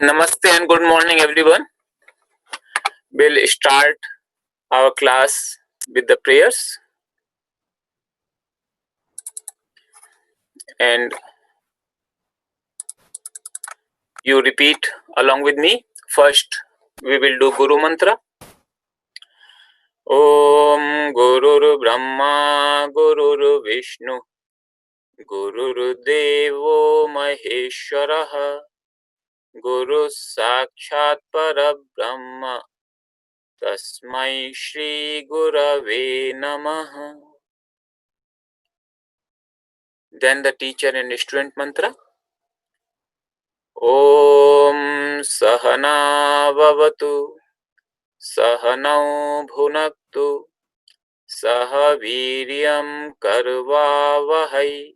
Namaste and good morning, everyone. We'll start our class with the prayers, and you repeat along with me. First, we will do Guru Mantra. Om Gurur Brahma Gurur Vishnu Gurur Devo Maheshwaraha Guru Sakshat Parabrahma Tasmai Shri Gurave Namaha. Then the teacher and student mantra. Om Sahana Vavatu Sahanau Bhunaktu Sahaviryam Karvavahai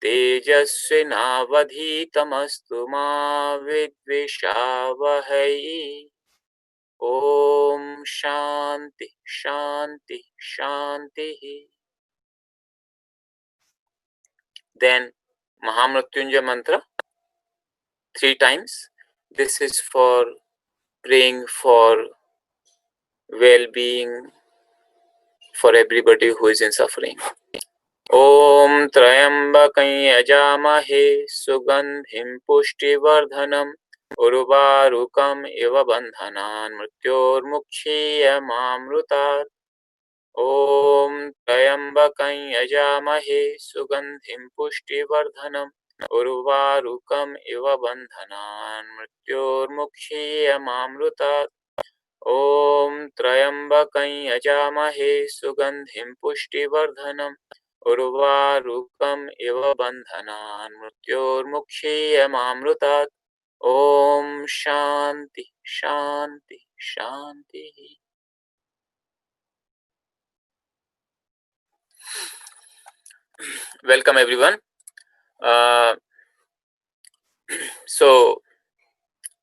Tejasvinavadhitamastu ma Vidvishavahai. Om Shanti Shanti Shanti. Then Mahamrityunjaya mantra 3 times. This is for praying for well-being for everybody who is in suffering. Om Trayambakam Yajamahe Sugandhim Pushtivardhanam Urvarukam Iva Bandhanan Mrityormukshiyamamrutat. Om Trayambakam Yajamahe Sugandhim Pushtivardhanam Urvarukam Iva Bandhanan Mrityormukshiyamamrutat. Om Trayambakam Yajamahe Sugandhim Pushtivardhanam Urvarukam Iva Bandhanan Mrityormukshiyamamrutat. Om Shanti Shanti Shanti. Welcome everyone. So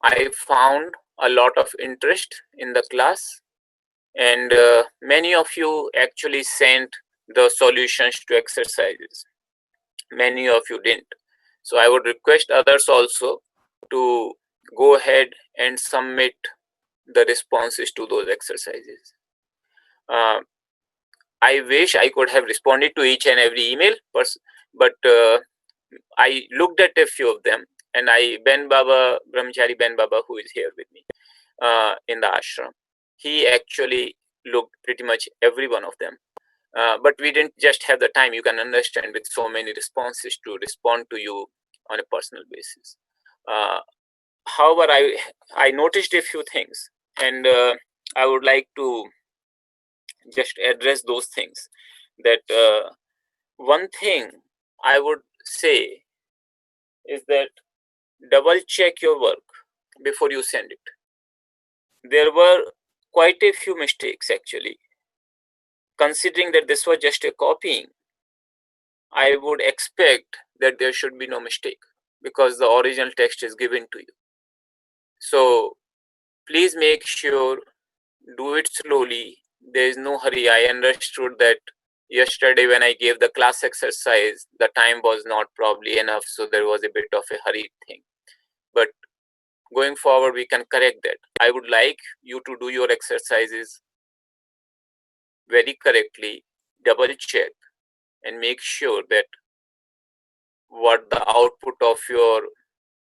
I found a lot of interest in the class, and many of you actually sent the solutions to exercises. Many of you didn't. So I would request others also to go ahead and submit the responses to those exercises. I wish I could have responded to each and every email, but I looked at a few of them, and Brahmachari Ben Baba, who is here with me in the ashram, he actually looked pretty much every one of them. But we didn't just have the time, you can understand, with so many responses to respond to you on a personal basis. However, I noticed a few things, and I would like to just address those things. That one thing I would say is that double check your work before you send it. There were quite a few mistakes actually. Considering that this was just a copying, I would expect that there should be no mistake because the original text is given to you. So please make sure, do it slowly. There is no hurry. I understood that yesterday when I gave the class exercise, the time was not probably enough, so there was a bit of a hurried thing. But going forward, we can correct that. I would like you to do your exercises very correctly, double check, and make sure that what the output of your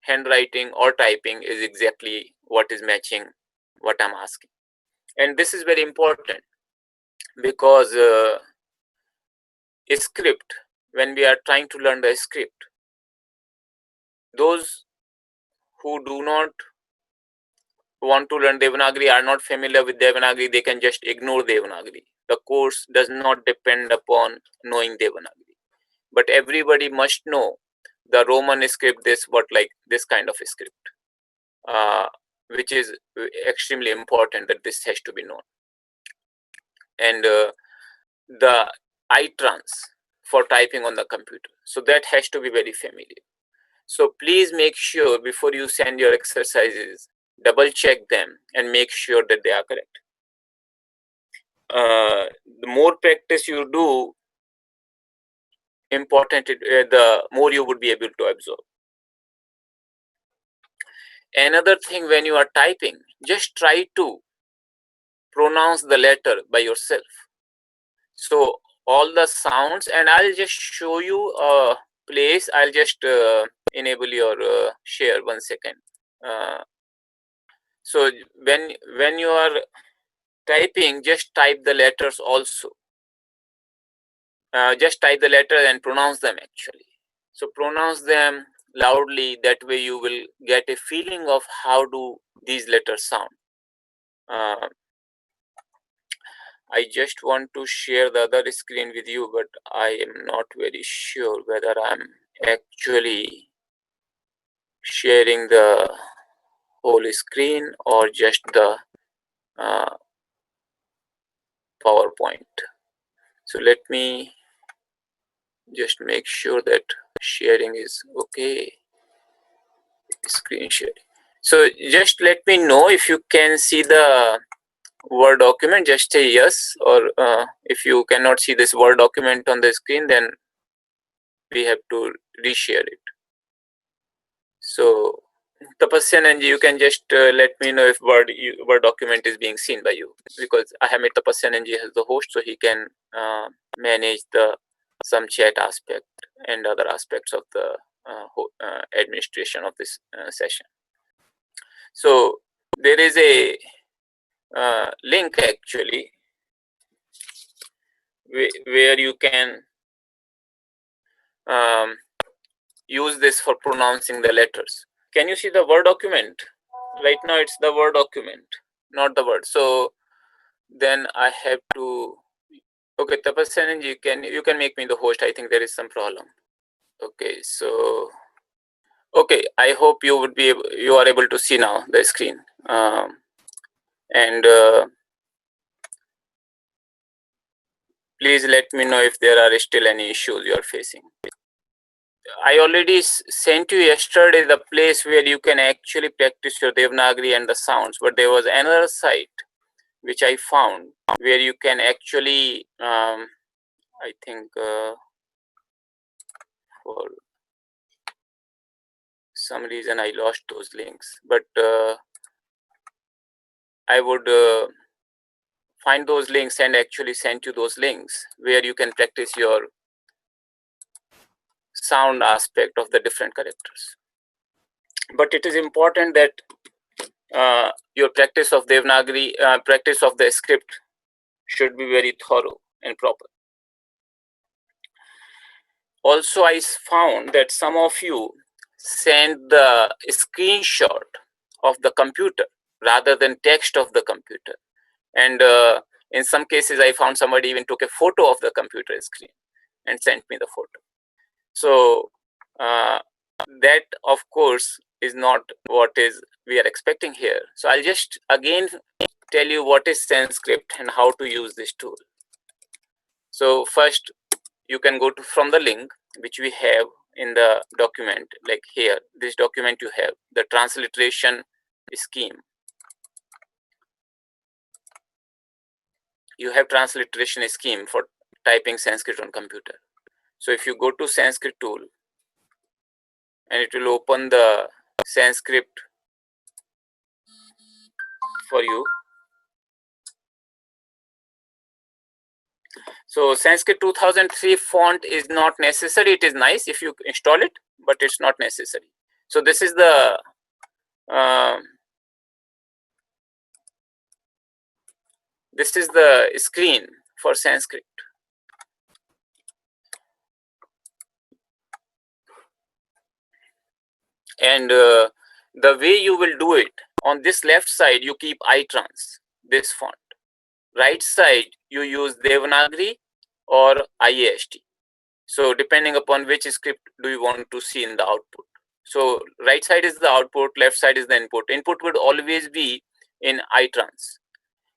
handwriting or typing is exactly what is matching what I'm asking. And this is very important because a script, when we are trying to learn the script, those who do not want to learn Devanagari, are not familiar with Devanagari, they can just ignore Devanagari. The course does not depend upon knowing Devanagari. But everybody must know the Roman script, like this kind of a script, which is extremely important that this has to be known. And the itrans for typing on the computer. So that has to be very familiar. So please make sure before you send your exercises, double check them and make sure that they are correct. The more practice you do, the more you would be able to absorb. Another thing, when you are typing, just try to pronounce the letter by yourself. So all the sounds, and I'll just show you a place. I'll just enable your share 1 second. So when you are typing, just type the letters also. Just type the letter and pronounce them actually. So pronounce them loudly. That way you will get a feeling of how do these letters sound. I just want to share the other screen with you, but I am not very sure whether I'm actually sharing the whole screen or just the PowerPoint. So let me just make sure that sharing is okay. Screen sharing. So just let me know if you can see the Word document. Just say yes, or if you cannot see this Word document on the screen, then we have to reshare it. So Tapasya Nanji, you can just let me know if Word document is being seen by you, because I have made Tapasya Nanji as the host, so he can manage some chat aspect and other aspects of the administration of this session. So there is a link actually where you can use this for pronouncing the letters. Can you see the Word document? Right now it's the Word document, not the word. So then I have to, okay, Tapasya, you can make me the host. I think there is some problem. Okay, so okay, I hope you are able to see now the screen. And please let me know if there are still any issues you are facing. I already sent you yesterday the place where you can actually practice your Devanagari and the sounds, but there was another site which I found where you can actually, I think for some reason I lost those links, but I would find those links and actually send you those links where you can practice your sound aspect of the different characters. But it is important that your practice of Devanagari, practice of the script should be very thorough and proper. Also, I found that some of you send the screenshot of the computer rather than text of the computer. And in some cases, I found somebody even took a photo of the computer screen and sent me the photo. So that, of course, is not what we are expecting here. So I'll just again tell you what is Sanskrit and how to use this tool. So first, you can go to from the link which we have in the document, like here, this document you have, the transliteration scheme. You have transliteration scheme for typing Sanskrit on computer. So if you go to Sanskrit tool, and it will open the Sanskrit for you. So Sanskrit 2003 font is not necessary. It is nice if you install it, but it's not necessary. So this is the screen for Sanskrit. And the way you will do it, on this left side, you keep itrans, this font. Right side, you use Devanagari or IAST. So depending upon which script do you want to see in the output. So right side is the output, left side is the input. Input would always be in itrans.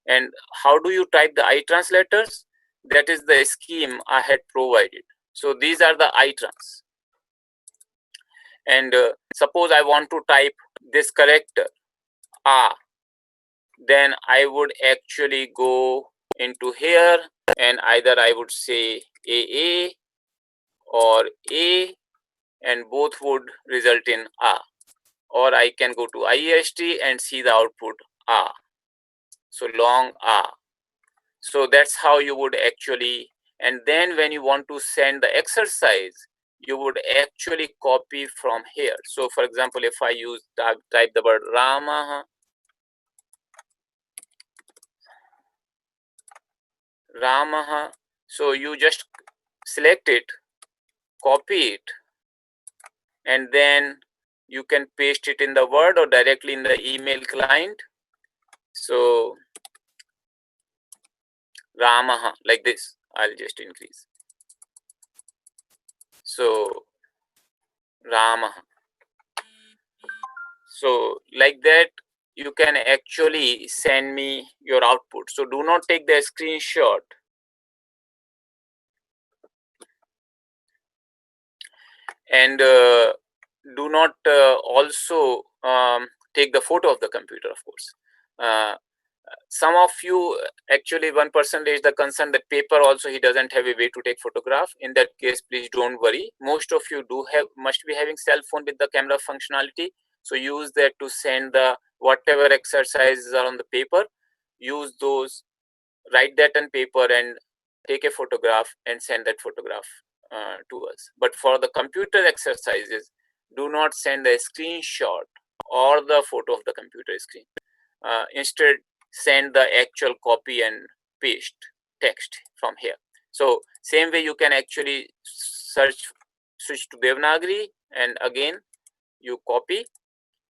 And how do you type the itrans letters? That is the scheme I had provided. So these are the itrans. And suppose I want to type this character, then I would actually go into here, and either I would say AA or A, and both would result in A. or I can go to IEST and see the output A. So long A. So that's how you would actually, and then when you want to send the exercise, you would actually copy from here. So for example, if I use type the word Ramaha, so you just select it, copy it, and then you can paste it in the Word or directly in the email client. So Ramaha, like this, I'll just increase. So Ramaha. So like that, you can actually send me your output. So do not take the screenshot and do not also take the photo of the computer, of course. Some of you, actually one person raised the concern that paper also he doesn't have a way to take photograph. In that case, please don't worry. Most of you must be having cell phone with the camera functionality. So use that to send the whatever exercises are on the paper. Use those, write that on paper and take a photograph and send that photograph to us. But for the computer exercises, do not send a screenshot or the photo of the computer screen. Instead, send the actual copy and paste text from here. So same way you can actually switch to Devanagari, and again you copy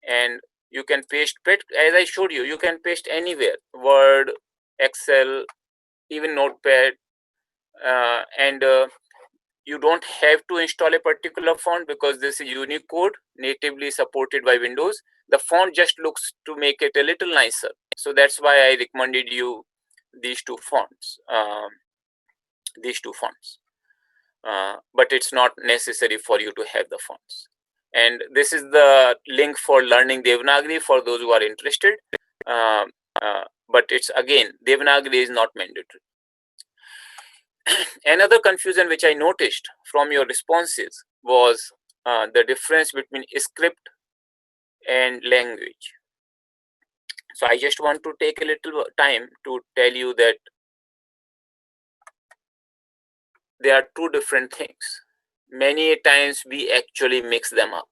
and you can paste. As I showed you, you can paste anywhere, Word, Excel, even Notepad, and you don't have to install a particular font because this is Unicode natively supported by Windows. The font just looks to make it a little nicer. So that's why I recommended you these two fonts. But it's not necessary for you to have the fonts. And this is the link for learning Devanagari for those who are interested. But it's again, Devanagari is not mandatory. Another confusion which I noticed from your responses was the difference between script and language. So I just want to take a little time to tell you that there are two different things. Many times we actually mix them up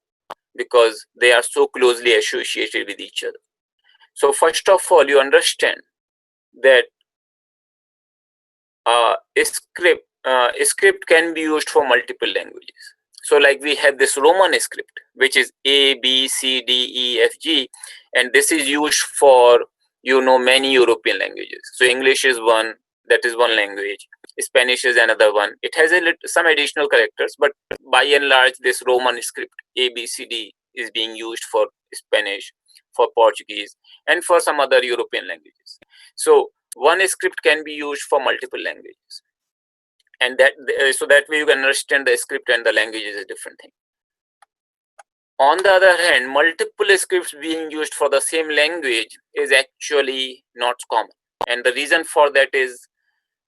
because they are so closely associated with each other. So first of all, you understand that script can be used for multiple languages. So like we have this Roman script, which is A, B, C, D, E, F, G, and this is used for, many European languages. So English is one, that is one language. Spanish is another one. It has some additional characters, but by and large, this Roman script, A, B, C, D, is being used for Spanish, for Portuguese, and for some other European languages. So one script can be used for multiple languages, and so that way you can understand the script and the language is a different thing. On the other hand, multiple scripts being used for the same language is actually not common, and the reason for that is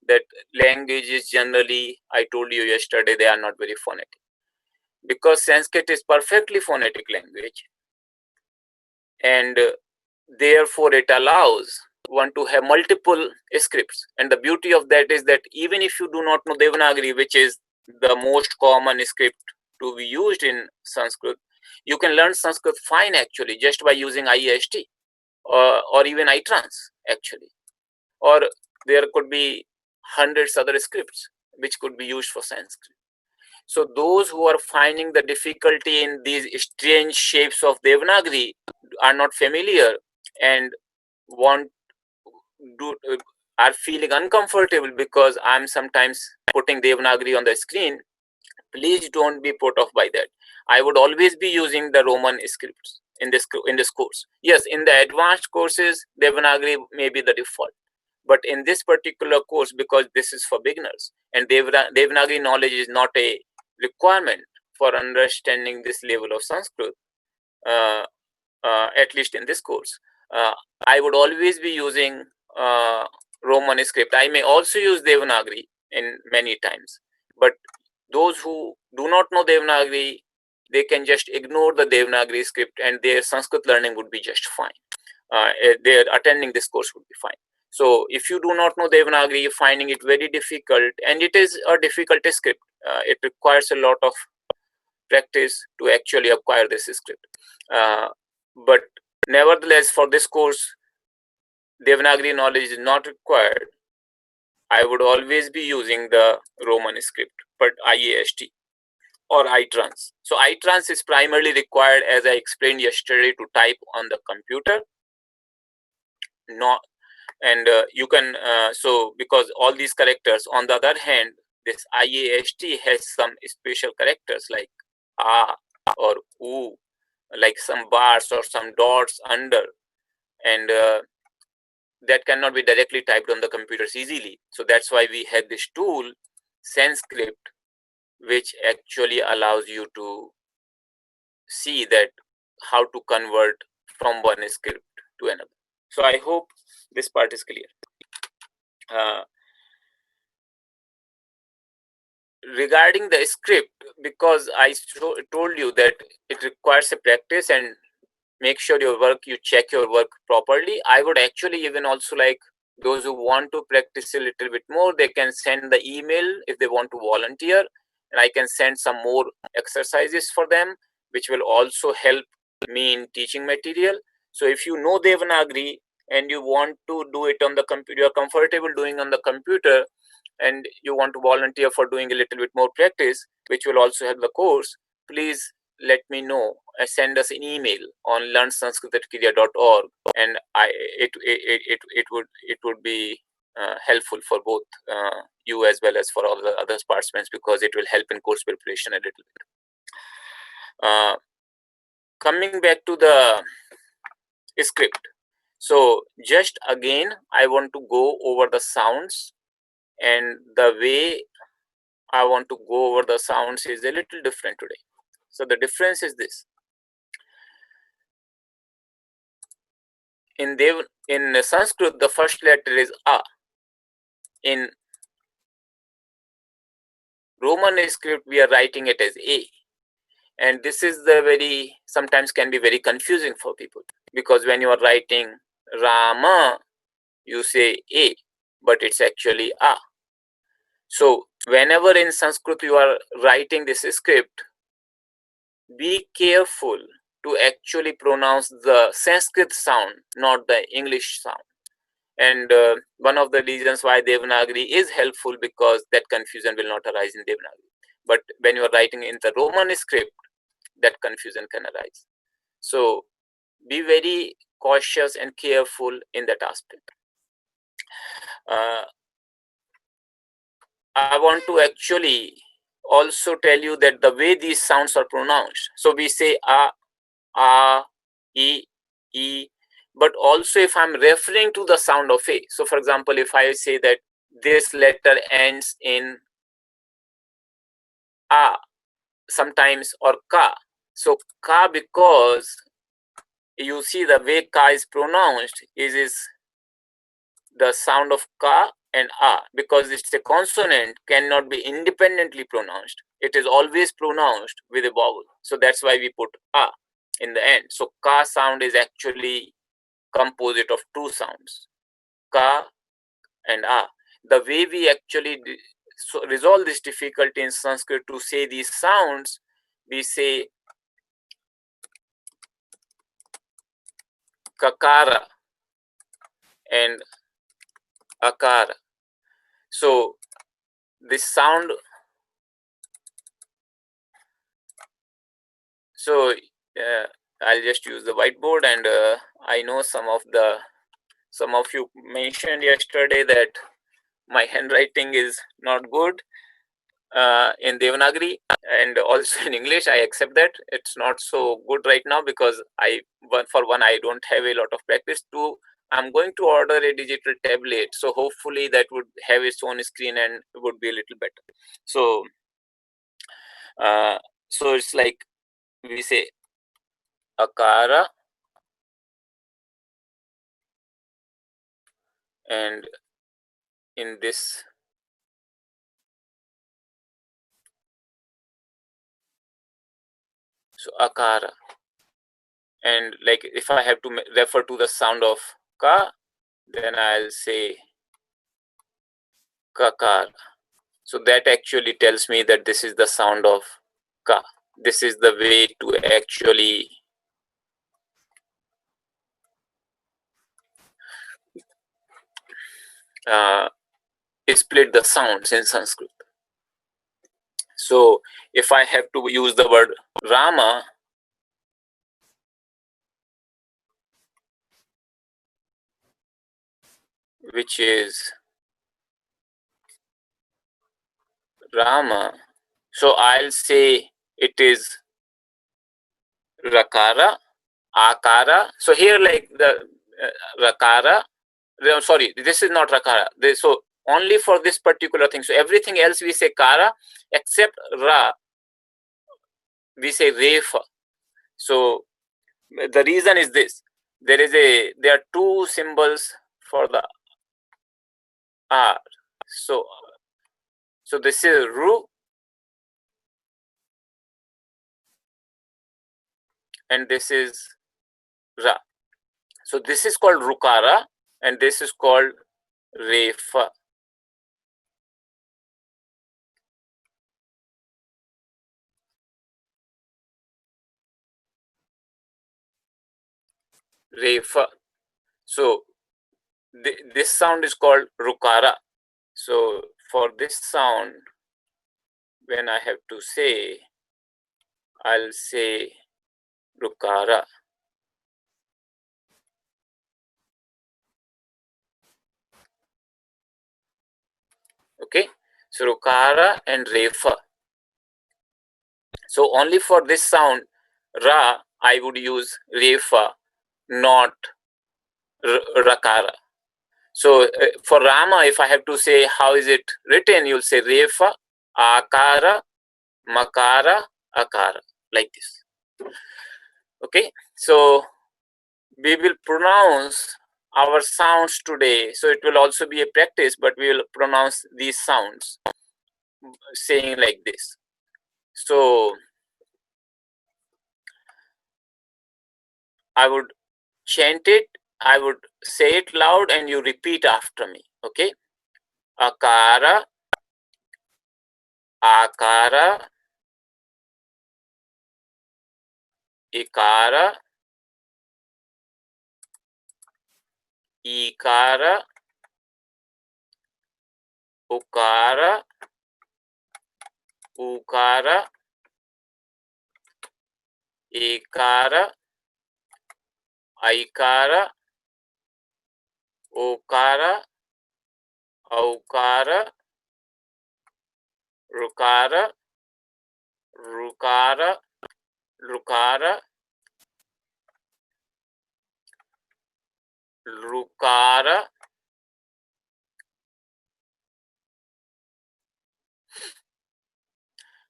that languages generally, I told you yesterday, they are not very phonetic. Because Sanskrit is perfectly phonetic language, and therefore it allows one to have multiple scripts. And the beauty of that is that even if you do not know Devanagari, which is the most common script to be used in Sanskrit, you can learn Sanskrit fine actually just by using IEST or even iTrans actually. Or there could be hundreds other scripts which could be used for Sanskrit. So those who are finding the difficulty in these strange shapes of Devanagari are not familiar and are feeling uncomfortable because I'm sometimes putting Devanagari on the screen. Please don't be put off by that. I would always be using the Roman scripts in this course. Yes, in the advanced courses, Devanagari may be the default. But in this particular course, because this is for beginners and Devanagari knowledge is not a requirement for understanding this level of Sanskrit, at least in this course, I would always be using Roman script. I may also use Devanagari in many times, but those who do not know Devanagari, they can just ignore the Devanagari script and their Sanskrit learning would be just fine. Their attending this course would be fine. So if you do not know Devanagari, you're finding it very difficult, and it is a difficult script. It requires a lot of practice to actually acquire this script. But nevertheless, for this course, Devanagari knowledge is not required. I would always be using the Roman script, but IAST or iTrans. So iTrans is primarily required, as I explained yesterday, to type on the computer. And you can, so because all these characters, on the other hand, this IAST has some special characters like A or U, like some bars or some dots under, and that cannot be directly typed on the computers easily. So that's why we had this tool, Sanskrit, which actually allows you to see that how to convert from one script to another. So I hope this part is clear. Regarding the script, because I told you that it requires a practice and make sure you check your work properly. I would actually even also like those who want to practice a little bit more, they can send the email if they want to volunteer, and I can send some more exercises for them, which will also help me in teaching material. So if you know Devanagari and you want to do it on the computer, you're comfortable doing on the computer, and you want to volunteer for doing a little bit more practice, which will also help the course, please let me know. Send us an email on learnsanskrit@kiria.org, and it would be helpful for both you as well as for all the other participants, because it will help in course preparation a little bit. Coming back to the script, so just again I want to go over the sounds, and the way I want to go over the sounds is a little different today. So the difference is this: in Sanskrit, the first letter is A. In Roman script, we are writing it as A, and this is the sometimes can be very confusing for people, because when you are writing Rama, you say A, but it's actually A. So whenever in Sanskrit you are writing this script, be careful to actually pronounce the Sanskrit sound, not the English sound. And one of the reasons why Devanagari is helpful, because that confusion will not arise in Devanagari. But when you are writing in the Roman script, that confusion can arise. So be very cautious and careful in that aspect. I want to actually also tell you that the way these sounds are pronounced. So we say A, E, but also if I'm referring to the sound of A. So for example, if I say that this letter ends in A sometimes, or Ka. So Ka, because you see the way Ka is pronounced is the sound of Ka and A, because it's a consonant, cannot be independently pronounced. It is always pronounced with a vowel. So that's why we put A in the end. So Ka sound is actually composite of two sounds, Ka and A. The way we actually resolve this difficulty in Sanskrit to say these sounds, we say Kakara and Akara. So this sound, so I'll just use the whiteboard, and I know some of you mentioned yesterday that my handwriting is not good in Devanagari and also in English. I accept that it's not so good right now, because I don't have a lot of practice. Two, I'm going to order a digital tablet, so hopefully that would have its own screen and would be a little better. So so it's like we say Akara, and in this So akara. And like if I have to refer to the sound of ka, then I'll say kakara. So that actually tells me that this is the sound of ka. This is the way to actually split the sounds in Sanskrit. So if I have to use the word Rama, which is Rama, so I'll say it is Rakara, Akara. So here like the Rakara, sorry, this is not Rakara. So only for this particular thing. So everything else we say Kara, except Ra, we say Refa. So the reason is this: there are two symbols for the R. So this is Ru, and this is Ra. So this is called Rukara, and this is called Refa. Refa. So this sound is called Rukara. So for this sound, when I have to say, I'll say Rukara. Okay, so Rukara and Refa. So only for this sound, Ra, I would use Refa, not Rakara. So for Rama, if I have to say how is it written, you'll say Refa, Akara, Makara, Akara, like this. Okay, so we will pronounce our sounds today. So it will also be a practice, but we will pronounce these sounds saying like this. So I would chant it, I would say it loud, and you repeat after me. Okay, Akara, Akara, Ikara, Ikara, Ukara, Ukara, Ekara, Aikara, Okara, Aukara, Rukara, Rukara, Rukara, Rukara.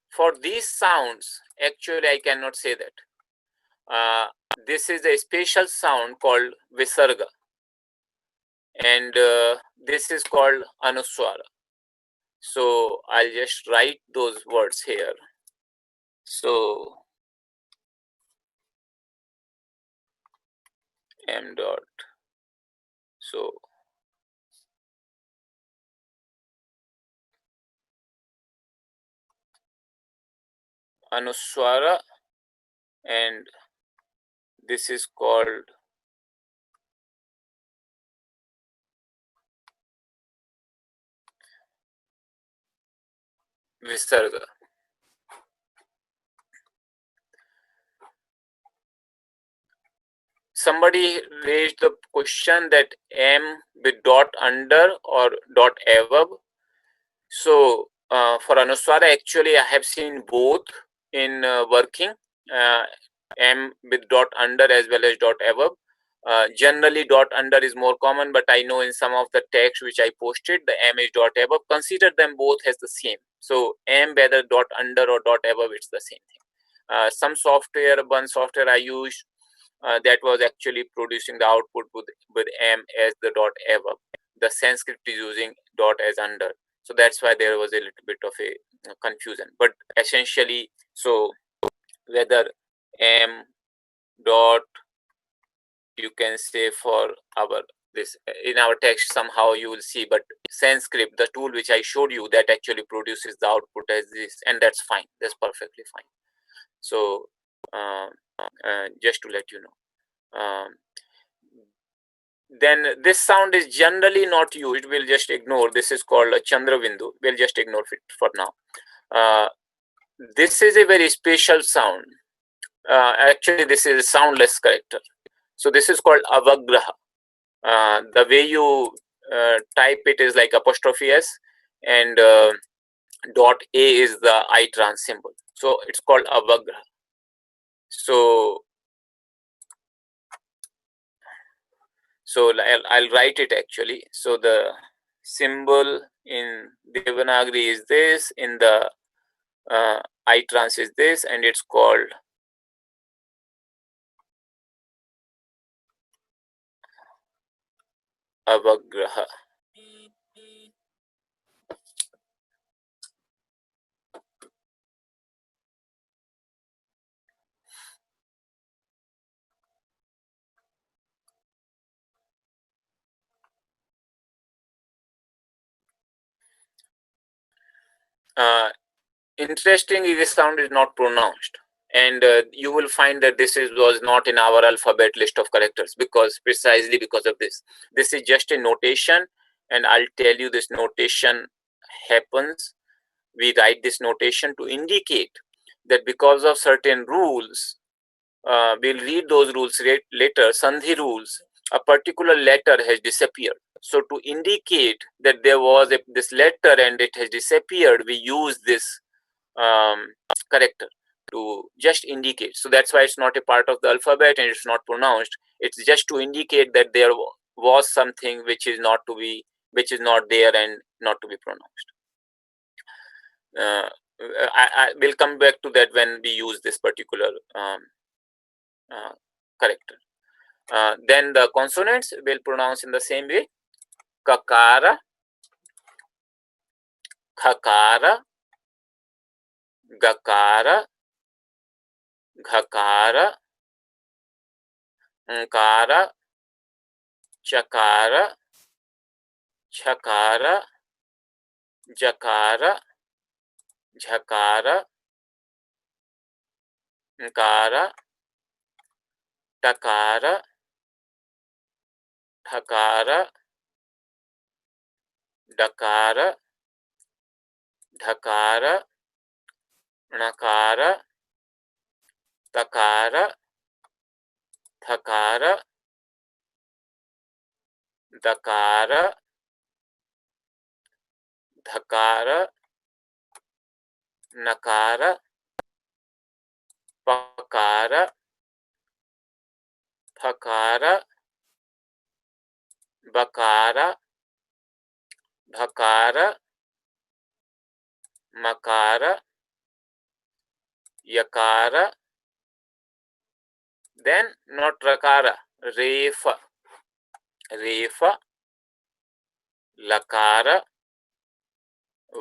For these sounds, actually I cannot say that. This is a special sound called Visarga, and this is called Anuswara. So I'll just write those words here. So M dot. So Anuswara, and this is called Visarga. Somebody raised the question that M with dot under or dot above. So for Anuswara, actually I have seen both in working, M with dot under as well as dot above. Generally dot under is more common, but I know in some of the text which I posted, the M is dot above. Consider them both as the same. So M, whether dot under or dot above, it's the same thing. Some software, one software I used, that was actually producing the output with M as the dot above. The Sanskrit is using dot as under. So that's why there was a little bit of a confusion. But essentially, so whether M dot, you can say, for our this in our text somehow you will see, but Sanskrit, the tool which I showed you, that actually produces the output as this, and that's fine, that's perfectly fine. So just to let you know, then this sound is generally not used, we'll just ignore. This is called a Chandravindu, we'll just ignore it for now. This is a very special sound. Actually, this is a soundless character. So this is called avagraha. The way you type it is like apostrophe s, and dot a is the I trans symbol. So it's called avagraha. So I'll write it actually. So the symbol in Devanagari is this, in the I trans is this, and it's called avagraha. Interestingly, this sound is not pronounced, and you will find that was not in our alphabet list of characters, because precisely because of this. This is just a notation, and I'll tell you this notation happens. We write this notation to indicate that because of certain rules, we'll read those rules later, Sandhi rules, a particular letter has disappeared. So to indicate that there was this letter and it has disappeared, we use this character to just indicate. So that's why it's not a part of the alphabet and it's not pronounced. It's just to indicate that there was something which is not there and not to be pronounced. I will come back to that when we use this particular character. Then the consonants will pronounce in the same way: kakara, khakara, gakara, ghakara, nkara, chakara, chakara, jakara, jhakara, nkara, takara, thakara, dakara, dhakara, nakara, takara, thakara, dakara, dhakara, nakara, pakara, thakara, bakara, bhakara, makara, yakara, then not rakara, refa, refa, lakara,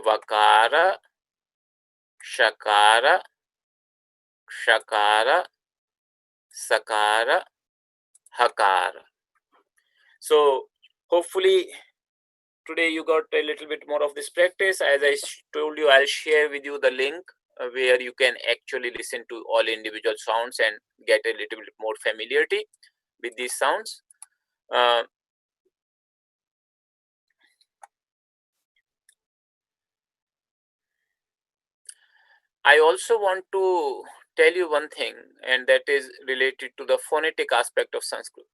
vakara, shakara, shakara, sakara, hakara. So hopefully today you got a little bit more of this practice. As I told you, I'll share with you the link where you can actually listen to all individual sounds and get a little bit more familiarity with these sounds. I also want to tell you one thing, and that is related to the phonetic aspect of Sanskrit.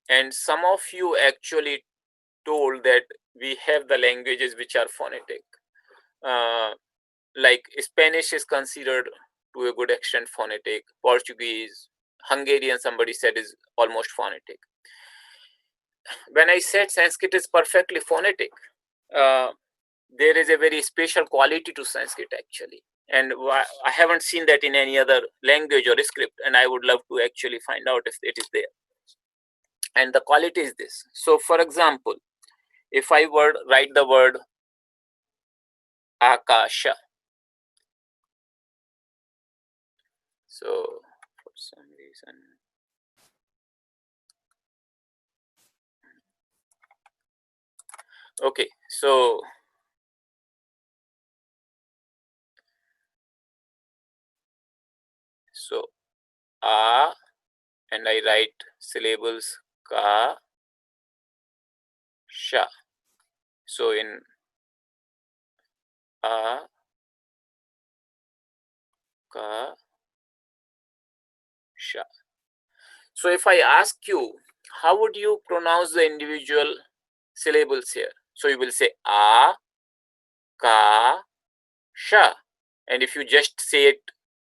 And some of you actually told that we have the languages which are phonetic. Like Spanish is considered to a good extent phonetic. Portuguese, Hungarian, somebody said, is almost phonetic. When I said Sanskrit is perfectly phonetic, there is a very special quality to Sanskrit actually. And I haven't seen that in any other language or script, and I would love to actually find out if it is there. And the quality is this. So for example, if I were write the word akasha, So for some reason, okay, so a, and I write syllables ka, sha. So in a, ka, sha. So if I ask you, how would you pronounce the individual syllables here? So you will say a, ka, sha. And if you just say it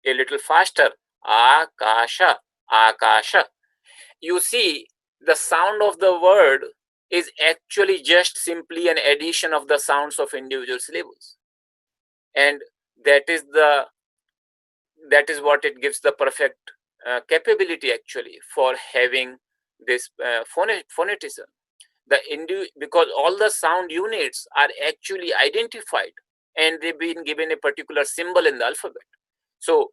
a little faster, akasha, akasha, you see the sound of the word is actually just simply an addition of the sounds of individual syllables. And that is what it gives the perfect capability actually for having this phonetism. Because all the sound units are actually identified and they've been given a particular symbol in the alphabet. So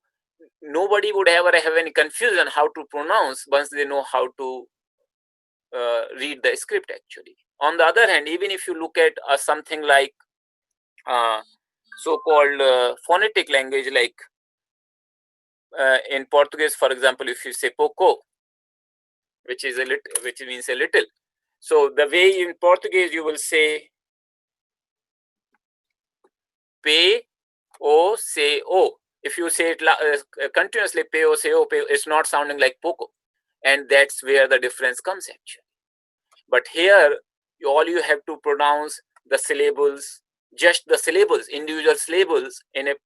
nobody would ever have any confusion how to pronounce once they know how to read the script actually. On the other hand, even if you look at something like so-called phonetic language, like in Portuguese, for example, if you say pouco, which means a little. So the way in Portuguese you will say pe o se o. If you say it continuously pe o se o, it's not sounding like pouco, and that's where the difference comes actually. But here, all you have to pronounce the syllables, just the syllables, individual syllables in a,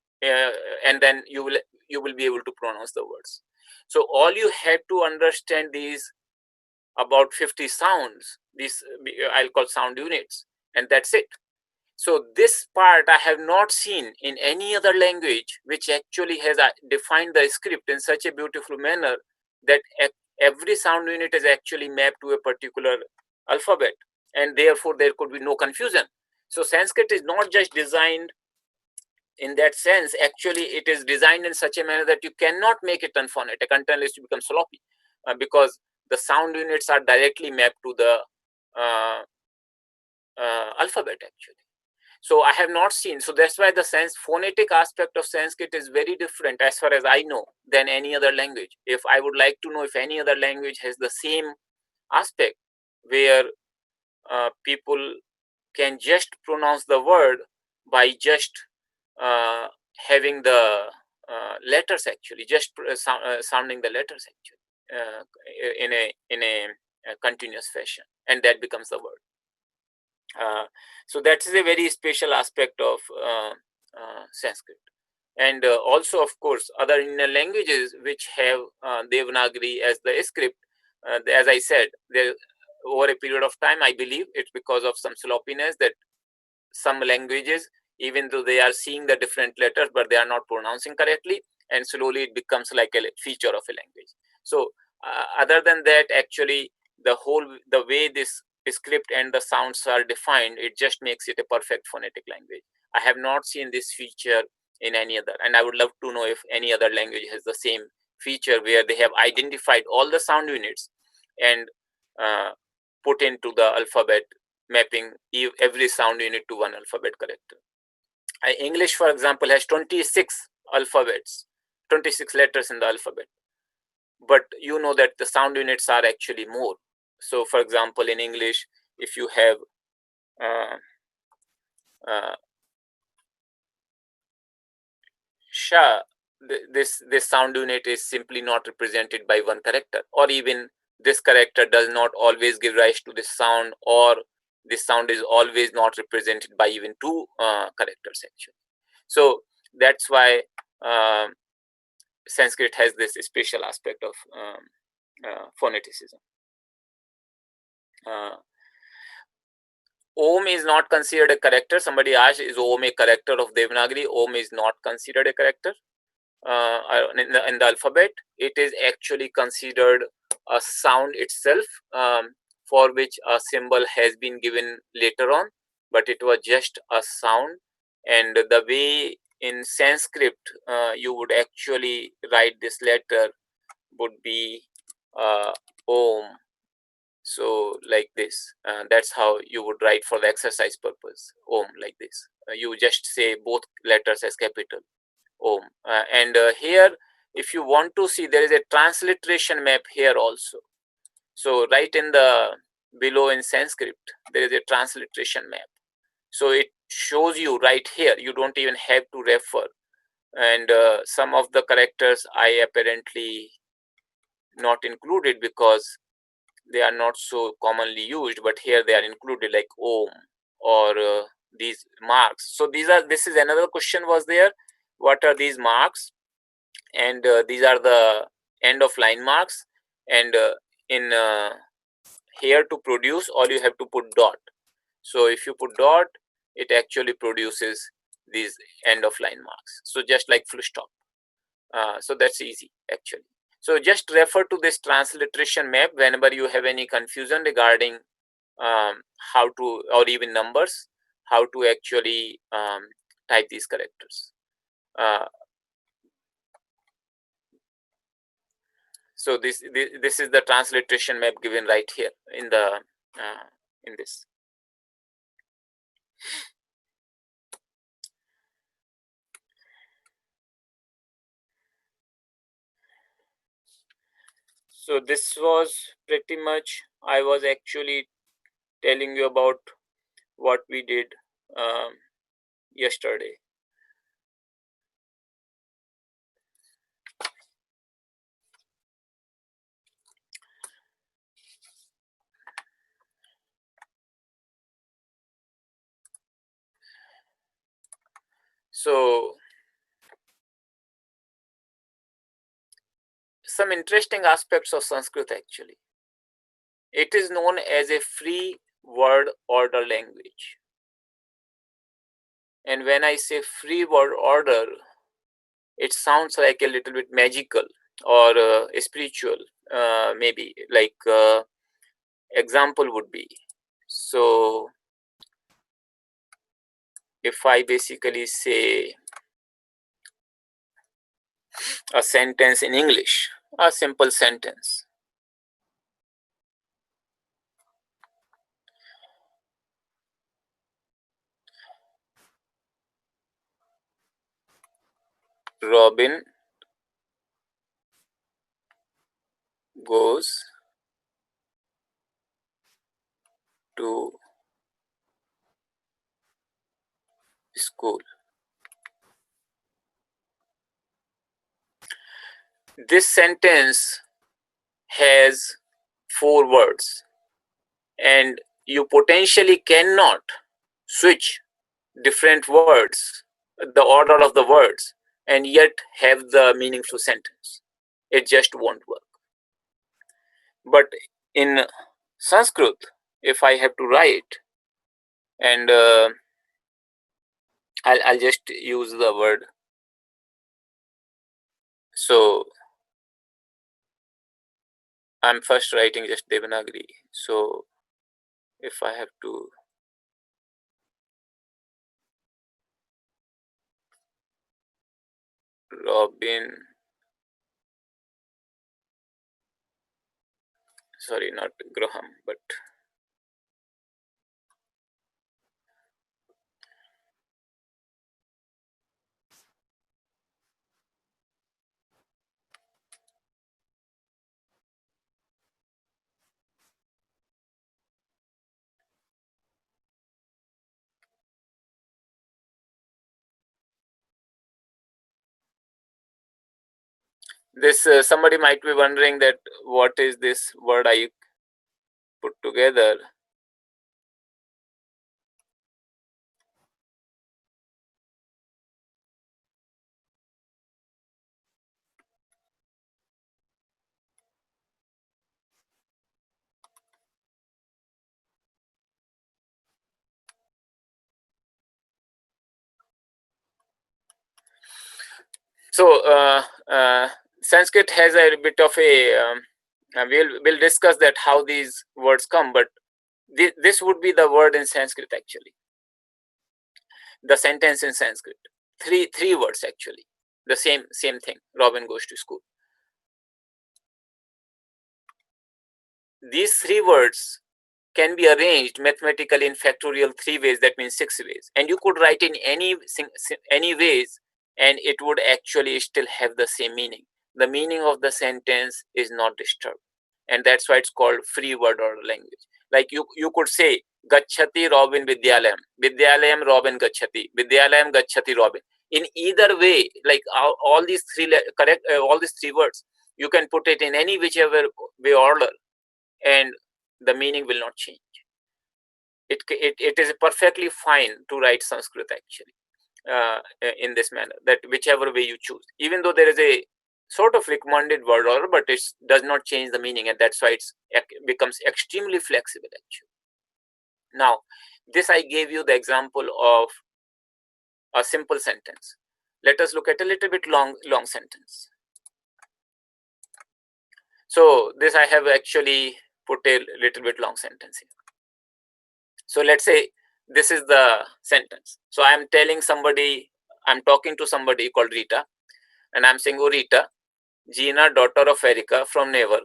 and then you will be able to pronounce the words. So all you have to understand these about 50 sounds, these I'll call sound units, and that's it. So this part I have not seen in any other language which actually has defined the script in such a beautiful manner that every sound unit is actually mapped to a particular alphabet, and therefore there could be no confusion. So Sanskrit is not just designed in that sense. Actually, it is designed in such a manner that you cannot make it unphonetic unless you become sloppy, because the sound units are directly mapped to the alphabet actually. So I have not seen. So that's why the phonetic aspect of Sanskrit is very different, as far as I know, than any other language. If I would like to know if any other language has the same aspect where people can just pronounce the word by just having the letters actually, just sounding the letters actually in a continuous fashion, and that becomes the word. So that is a very special aspect of Sanskrit. And also, of course, other Indian languages which have Devanagari as the script, as I said, there over a period of time, I believe it's because of some sloppiness that some languages, even though they are seeing the different letters, but they are not pronouncing correctly, and slowly it becomes like a feature of a language. So other than that, actually, the way this script and the sounds are defined, it just makes it a perfect phonetic language. I have not seen this feature in any other, and I would love to know if any other language has the same feature where they have identified all the sound units and put into the alphabet, mapping every sound unit to one alphabet character. English, for example, has 26 alphabets, 26 letters in the alphabet. But you know that the sound units are actually more. So, for example, in English, if you have sha, this sound unit is simply not represented by one character, or even this character does not always give rise to this sound, or this sound is always not represented by even two characters actually. So that's why Sanskrit has this special aspect of phoneticism. Om is not considered a character. Somebody asked, is Om a character of Devanagari? Om is not considered a character in the alphabet. It is actually considered a sound itself, for which a symbol has been given later on, but it was just a sound. And the way in Sanskrit, you would actually write this letter would be Om. So like this, that's how you would write for the exercise purpose, Om, like this. You just say both letters as capital, Om. And here, if you want to see, there is a transliteration map here also. So right in the below in Sanskrit, there is a transliteration map. So it shows you right here. You don't even have to refer. And some of the characters I apparently not included because they are not so commonly used, but here they are included, like Om or these marks. So this is another question was there. What are these marks? And these are the end of line marks. And in here to produce, all you have to put dot. So if you put dot, it actually produces these end of line marks. So just like full stop. So that's easy actually. So just refer to this transliteration map whenever you have any confusion regarding how to, or even numbers, how to actually type these characters. So this is the transliteration map given right here in the in this. So this was pretty much, I was actually telling you about what we did yesterday. So some interesting aspects of Sanskrit actually. It is known as a free word order language. And when I say free word order, it sounds like a little bit magical or spiritual, maybe. Like example would be, so if I basically say a sentence in English, a simple sentence. Robin goes to school. This sentence has 4 words, and you potentially cannot switch different words, the order of the words, and yet have the meaningful sentence. It just won't work. But in Sanskrit, if I have to write, and I'll just use the word. So I'm first writing just Devanagari. So if I have to Robin, sorry, not Graham, but this somebody might be wondering that what is this word I put together. So Sanskrit has a bit of a we'll discuss that how these words come, but this would be the word in Sanskrit actually, the sentence in Sanskrit. three words actually. The same thing. Robin goes to school. These 3 words can be arranged mathematically in factorial 3 ways. That means 6 ways. And you could write in any ways, and it would actually still have the same meaning. The meaning of the sentence is not disturbed. And that's why it's called free word order language. Like you could say, Gachati Robin Vidyalayam. Vidyalayam Robin Gachati. Vidyalayam Gachati Robin. In either way, like all these all these 3 words, you can put it in any whichever way order, and the meaning will not change. It is perfectly fine to write Sanskrit actually in this manner, that whichever way you choose, even though there is a sort of recommended word order, but it does not change the meaning, and that's why it becomes extremely flexible actually. Now, this I gave you the example of a simple sentence. Let us look at a little bit long sentence. So this I have actually put a little bit long sentence here. So let's say this is the sentence. So I'm telling somebody, I'm talking to somebody called Rita, and I'm saying, oh Rita, Gina, daughter of Erica from Newark,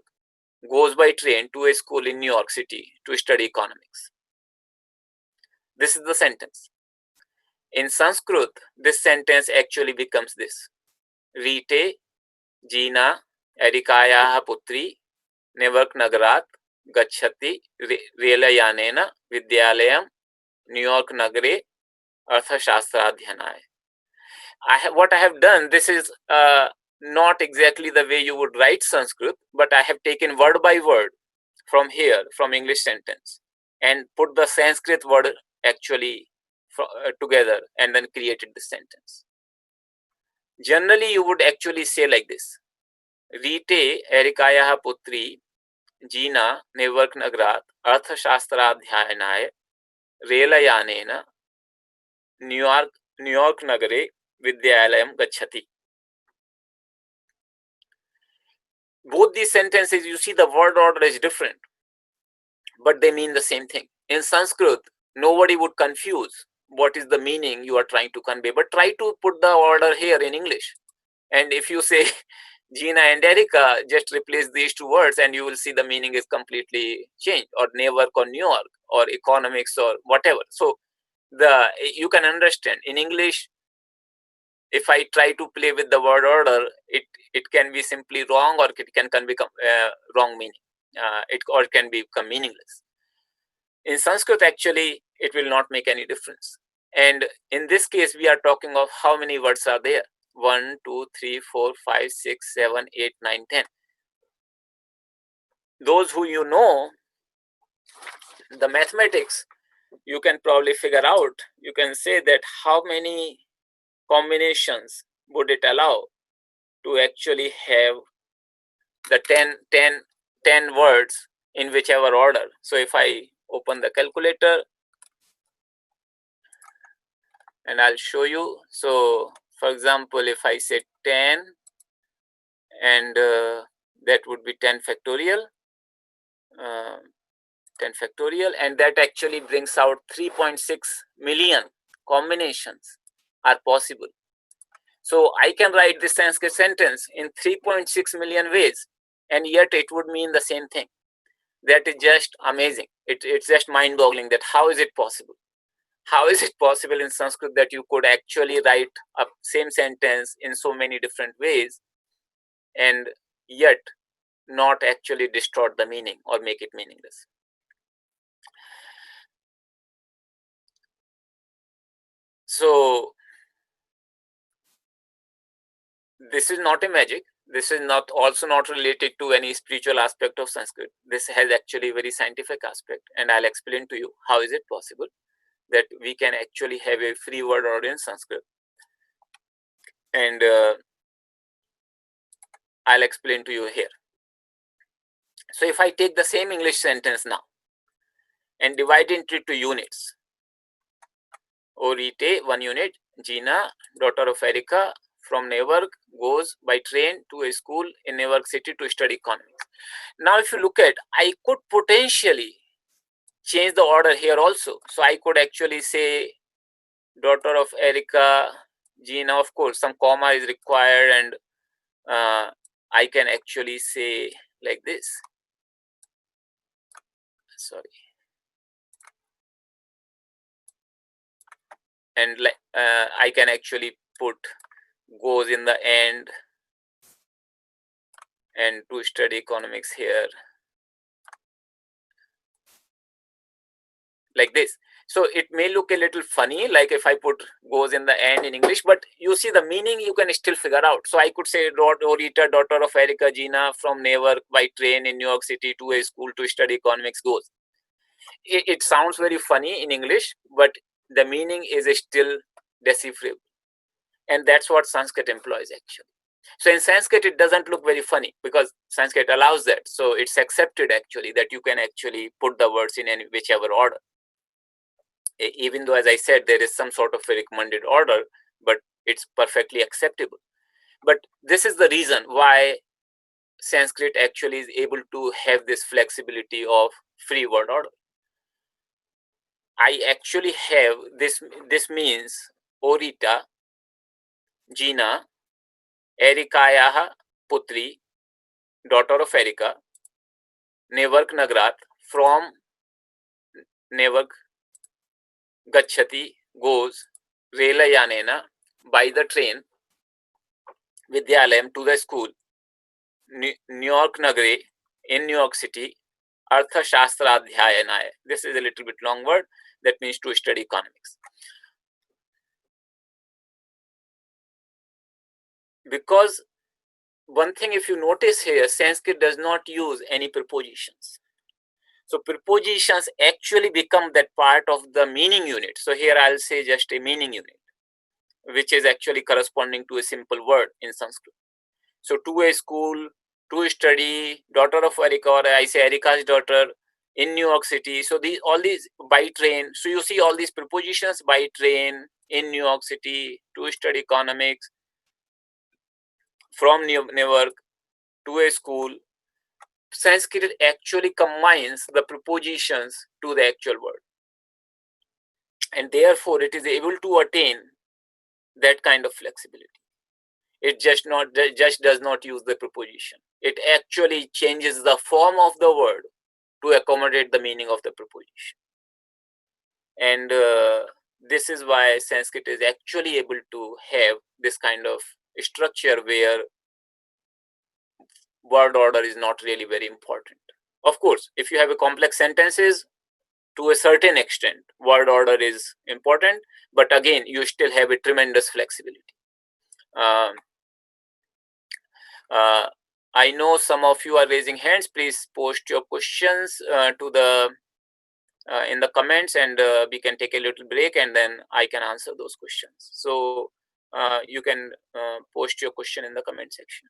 goes by train to a school in New York City to study economics. This is the sentence. In Sanskrit, this sentence actually becomes this. Rite, Gina, Erikayaha putri, Newark Nagarat, Gachati, Relayanena, Vidyalayam, New York Nagare, Arthashastradhyanaye. What I have done, this is not exactly the way you would write Sanskrit, but I have taken word by word from here, from English sentence, and put the Sanskrit word actually together, and then created the sentence. Generally, you would actually say like this. Rite Erikayaha putri Gina Newark Nagrat Arthashastradhyanaye Relayanena New York Nagare Vidyalayam Gachati. Both these sentences, you see the word order is different, but they mean the same thing. In Sanskrit, nobody would confuse what is the meaning you are trying to convey, but try to put the order here in English. And if you say Gina and Erica, just replace these 2 words and you will see the meaning is completely changed, or Newark or New York or economics or whatever. So you can understand in English, if I try to play with the word order, it can be simply wrong, or it can become wrong meaning. It can become meaningless. In Sanskrit, actually, it will not make any difference. And in this case, we are talking of how many words are there? 1, 2, 3, 4, 5, 6, 7, 8, 9, 10. Those who you know the mathematics, you can probably figure out. You can say that how many combinations would it allow to actually have the 10 words in whichever order. So if I open the calculator, and I'll show you. So for example, if I say 10, and that would be 10 factorial, 10 factorial, and that actually brings out 3.6 million combinations are possible. So I can write this Sanskrit sentence in 3.6 million ways, and yet it would mean the same thing. That is just amazing. It's just mind-boggling that how is it possible? How is it possible in Sanskrit that you could actually write a same sentence in so many different ways, and yet not actually distort the meaning or make it meaningless? So this is not a magic. This is also not related to any spiritual aspect of Sanskrit. This has actually a very scientific aspect, and I'll explain to you how is it possible that we can actually have a free word order in Sanskrit. And I'll explain to you here. So if I take the same English sentence now and divide it into units. Orite, 1 unit. Gina, daughter of Erica from Newark, goes by train to a school in Newark City to study economics. Now if you look at, I could potentially change the order here also. So I could actually say daughter of Erica Gina, of course, some comma is required, and I can actually say like this. Sorry. And like I can actually put goes in the end and to study economics here like this. So it may look a little funny, like if I put goes in the end in English, but you see the meaning you can still figure out. So I could say Rita, daughter of Erica Gina from Newark by train in New York City to a school to study economics goes. It sounds very funny in English, but the meaning is still decipherable. And that's what Sanskrit employs actually. So in Sanskrit, it doesn't look very funny because Sanskrit allows that. So it's accepted actually that you can actually put the words in any whichever order. Even though, as I said, there is some sort of a recommended order, but it's perfectly acceptable. But this is the reason why Sanskrit actually is able to have this flexibility of free word order. I actually have this means Orita, Gina, Erikayaha Putri, daughter of Erika, Nevark Nagrat, from Nevark Gachati, goes, Relayanena, by the train, Vidyalayam, to the school, New York Nagare, in New York City, Artha Shastra Adhyayanaya. This is a little bit long word that means to study economics. Because one thing, if you notice here, Sanskrit does not use any prepositions. So prepositions actually become that part of the meaning unit. So here I'll say just a meaning unit, which is actually corresponding to a simple word in Sanskrit. So to a school, to study, daughter of Erika, or I say Erika's daughter, in New York City. So all these by train. So you see all these prepositions: by train, in New York City, to study economics, from Newark, to a school. Sanskrit actually combines the prepositions to the actual word, and therefore it is able to attain that kind of flexibility. It just does not use the preposition. It actually changes the form of the word to accommodate the meaning of the preposition. And this is why Sanskrit is actually able to have this kind of structure where word order is not really very important. Of course, if you have a complex sentences, to a certain extent, word order is important, but again, you still have a tremendous flexibility. I know some of you are raising hands. Please post your questions to the in the comments, and we can take a little break, and then I can answer those questions. So you can post your question in the comment section.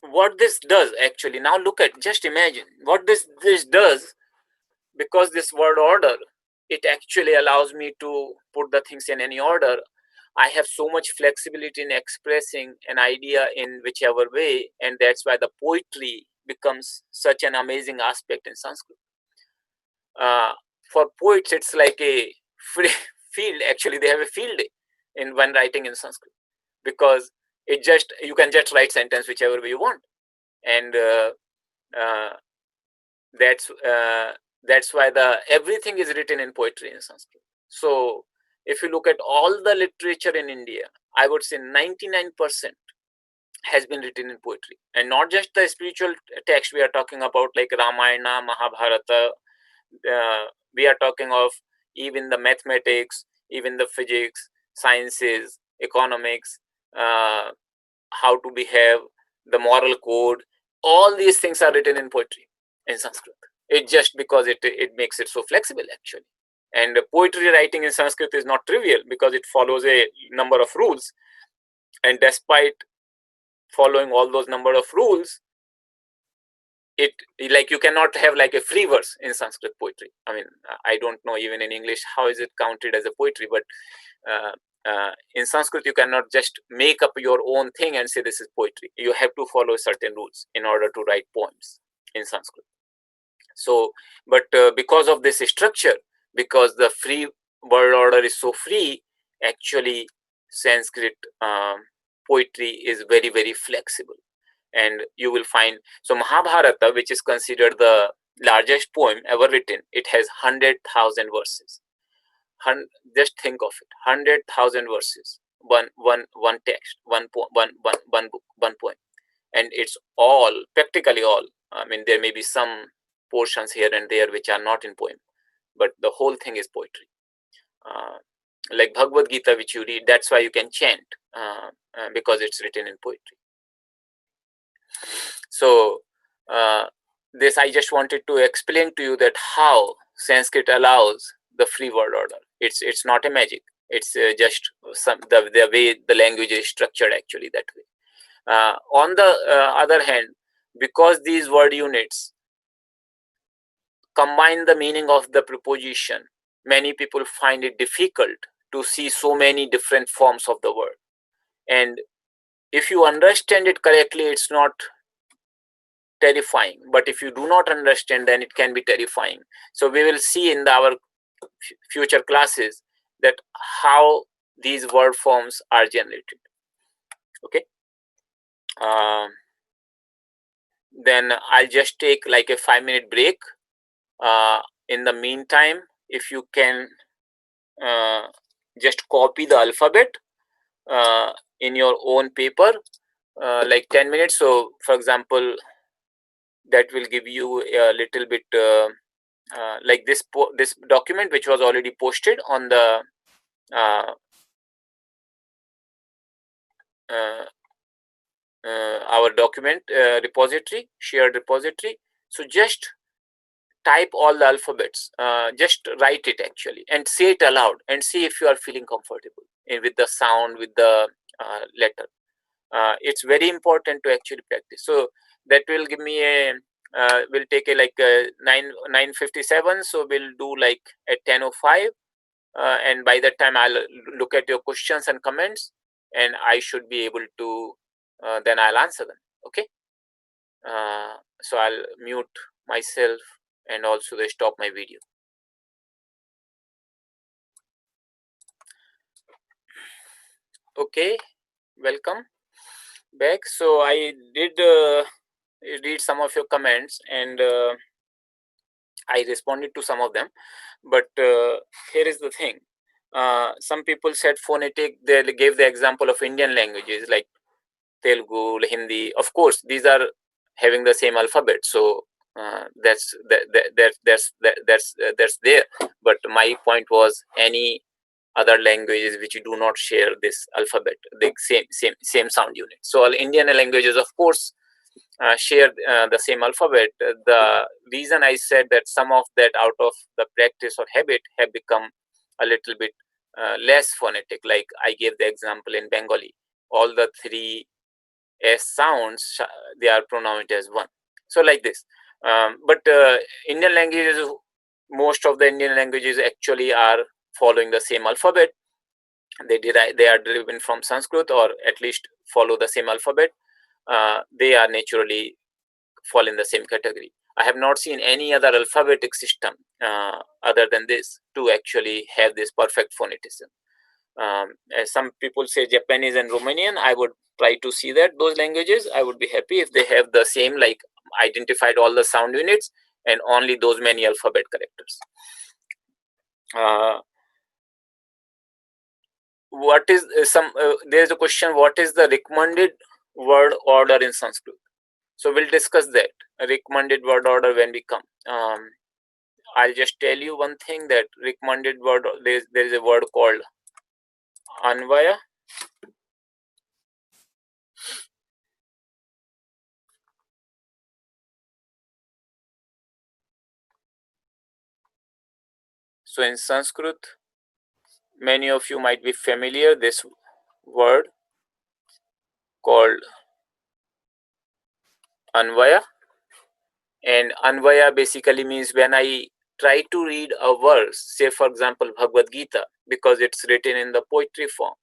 What this does actually, now look at, just imagine what this does. Because this word order, it actually allows me to put the things in any order. I have so much flexibility in expressing an idea in whichever way, and that's why the poetry becomes such an amazing aspect in Sanskrit. For poets, it's like a free field. Actually, they have a field day when writing in Sanskrit, because you can just write sentence whichever way you want, and that's why everything is written in poetry in Sanskrit. So if you look at all the literature in India, I would say 99% has been written in poetry, and not just the spiritual text we are talking about, like Ramayana, Mahabharata. We are talking of even the mathematics, even the physics, sciences, economics, how to behave, the moral code. All these things are written in poetry in Sanskrit. It's just because it makes it so flexible actually. And poetry writing in Sanskrit is not trivial because it follows a number of rules. And despite following all those number of rules, it, like, you cannot have like a free verse in Sanskrit poetry. I mean, I don't know even in English how is it counted as a poetry, but in Sanskrit you cannot just make up your own thing and say this is poetry. You have to follow certain rules in order to write poems in Sanskrit. So, but because of this structure, because the free word order is so free. Actually, Sanskrit poetry is very, very flexible, and you will find, so Mahabharata, which is considered the largest poem ever written, it has 100,000 verses. Just think of it, 100,000 verses, one text, one book, one poem, and it's all, practically all, I mean, there may be some portions here and there which are not in poem, but the whole thing is poetry. Like Bhagavad Gita, which you read, that's why you can chant, because it's written in poetry. So this, I just wanted to explain to you that how Sanskrit allows the free word order. It's not a magic. It's just the way the language is structured, actually, that way. On the other hand, because these word units combine the meaning of the preposition, many people find it difficult to see so many different forms of the word. And if you understand it correctly, it's not terrifying, but if you do not understand, then it can be terrifying. So we will see in our future classes that how these word forms are generated. Okay. Then I'll just take like a 5-minute break. In the meantime, if you can just copy the alphabet in your own paper, like 10 minutes. So for example, that will give you a little bit like this document, which was already posted on the our document repository, shared repository. So just type all the alphabets, just write it actually, and say it aloud, and see if you are feeling comfortable with the sound, with the letter. It's very important to actually practice. So that will give me a we'll take a like 9:57. So we'll do like at 10:05, and by that time I'll look at your questions and comments, and I should be able to then I'll answer them. Okay. So I'll mute myself and also stop my video. Okay, welcome back. So I did read some of your comments, and I responded to some of them, but here is the thing. Some people said phonetic. They gave the example of Indian languages like Telugu, Hindi. Of course, these are having the same alphabet, so that's there. But my point was any other languages which do not share this alphabet, the same sound unit. So all Indian languages, of course, share the same alphabet. The reason I said that some of that out of the practice or habit have become a little bit less phonetic. Like I gave the example in Bengali, all the three S sounds, they are pronounced as one. So like this. But Indian languages, most of the Indian languages actually are following the same alphabet. They are derived from Sanskrit, or at least follow the same alphabet. They are naturally fall in the same category. I have not seen any other alphabetic system other than this to actually have this perfect phonetism. As some people say Japanese and Romanian, I would try to see that those languages. I would be happy if they have the same, like identified all the sound units and only those many alphabet characters. What is there is a question, what is the recommended word order in Sanskrit? So we'll discuss that recommended word order when we come. I'll just tell you one thing, that recommended word, there is a word called Anvaya. So in Sanskrit, many of you might be familiar this word called Anvaya. And Anvaya basically means when I try to read a verse, say for example Bhagavad Gita, because it's written in the poetry form,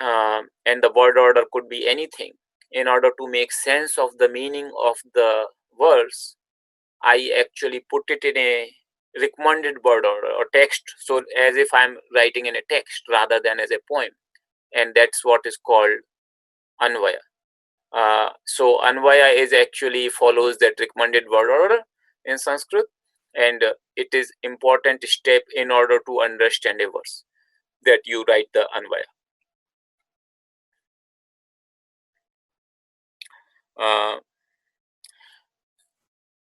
and the word order could be anything. In order to make sense of the meaning of the verse, I actually put it in a recommended word order or text, so as if I'm writing in a text rather than as a poem, and that's what is called Anvaya. So Anvaya is actually follows that recommended word order in Sanskrit, and it is important step in order to understand a verse, that you write the Anvaya.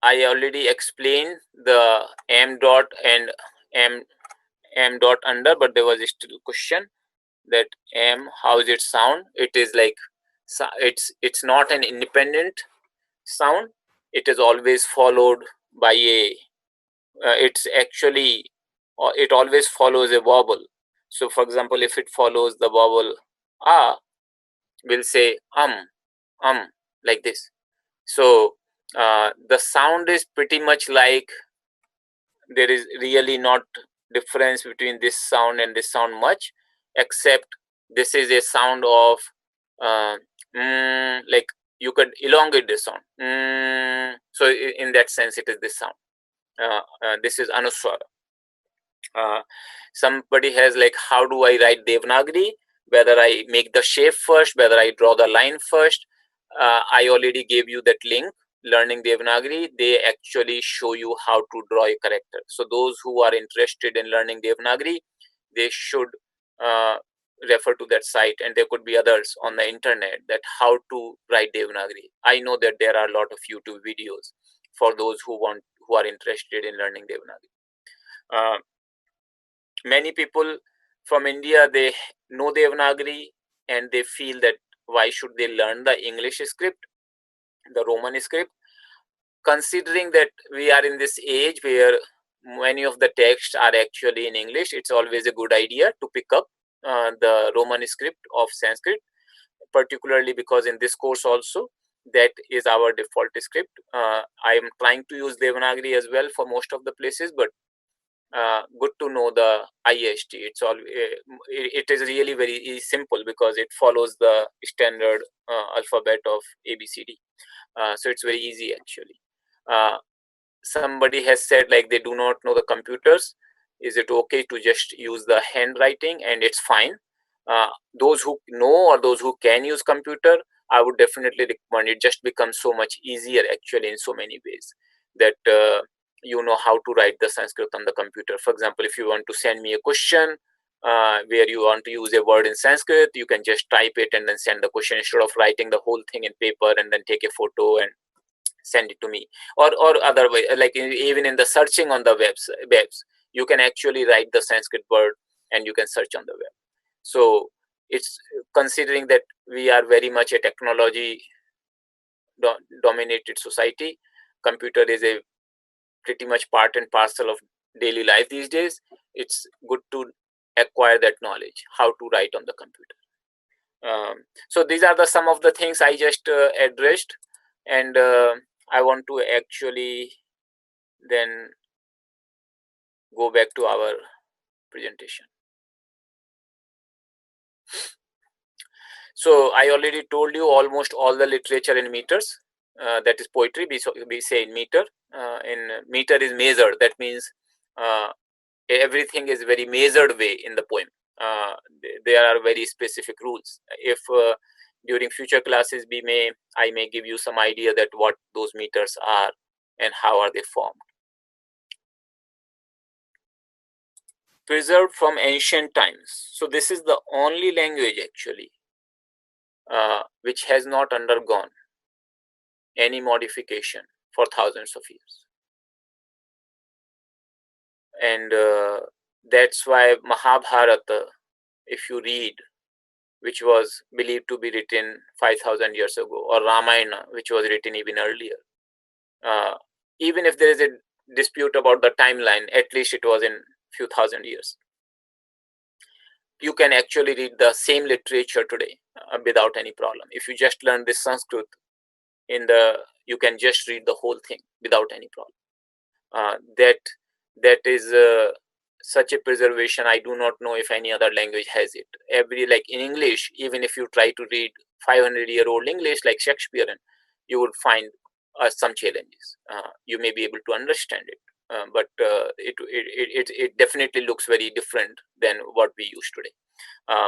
I already explained the m dot and m dot under, but there was still a question that m, how is it sound? It is like, it's not an independent sound. It is always followed by a it's actually, it always follows a vowel. So for example, if it follows the vowel ah, we'll say like this. So the sound is pretty much like, there is really not difference between this sound and this sound much, except this is a sound of like you could elongate this sound. So in that sense, it is this sound. This is Anuswara. Somebody has like, how do I write Devanagari? Whether I make the shape first, whether I draw the line first. I already gave you that link, Learning Devanagari. They actually show you how to draw a character. So those who are interested in learning Devanagari, they should refer to that site, and there could be others on the internet that how to write Devanagari. I know that there are a lot of YouTube videos for those who are interested in learning Devanagari. Many people from India, they know Devanagari and they feel that why should they learn the English script, the Roman script, considering that we are in this age where many of the texts are actually in English. It's always a good idea to pick up the Roman script of Sanskrit, particularly because in this course also, that is our default script. I am trying to use Devanagari as well for most of the places, but good to know the IST. It's all it is really very simple because it follows the standard alphabet of ABCD. So it's very easy actually. Somebody has said like they do not know the computers. Is it okay to just use the handwriting and it's fine? Those who know or those who can use computer, I would definitely recommend. It just becomes so much easier actually in so many ways that you know how to write the Sanskrit on the computer. For example, if you want to send me a question where you want to use a word in Sanskrit, you can just type it and then send the question instead of writing the whole thing in paper and then take a photo and send it to me. Or other way, like even in the searching on the webs, you can actually write the Sanskrit word and you can search on the web. So it's considering that we are very much a technology dominated society. Computer is a pretty much part and parcel of daily life these days. It's good to acquire that knowledge, how to write on the computer. So these are the some of the things I just addressed, and I want to actually then go back to our presentation. So I already told you almost all the literature in meters. That is poetry. We say in meter. In meter is measured. That means everything is very measured way in the poem. There are very specific rules. If during future classes I may give you some idea that what those meters are and how are they formed. Preserved from ancient times. So this is the only language actually which has not undergone any modification for thousands of years. And that's why Mahabharata, if you read, which was believed to be written 5,000 years ago, or Ramayana, which was written even earlier, even if there is a dispute about the timeline, at least it was in few thousand years. You can actually read the same literature today without any problem. If you just learn this Sanskrit, you can just read the whole thing without any problem. That is such a preservation. I do not know if any other language has it. Like in English, even if you try to read 500-year-old English like Shakespearean, you would find some challenges. You may be able to understand it, it definitely looks very different than what we use today.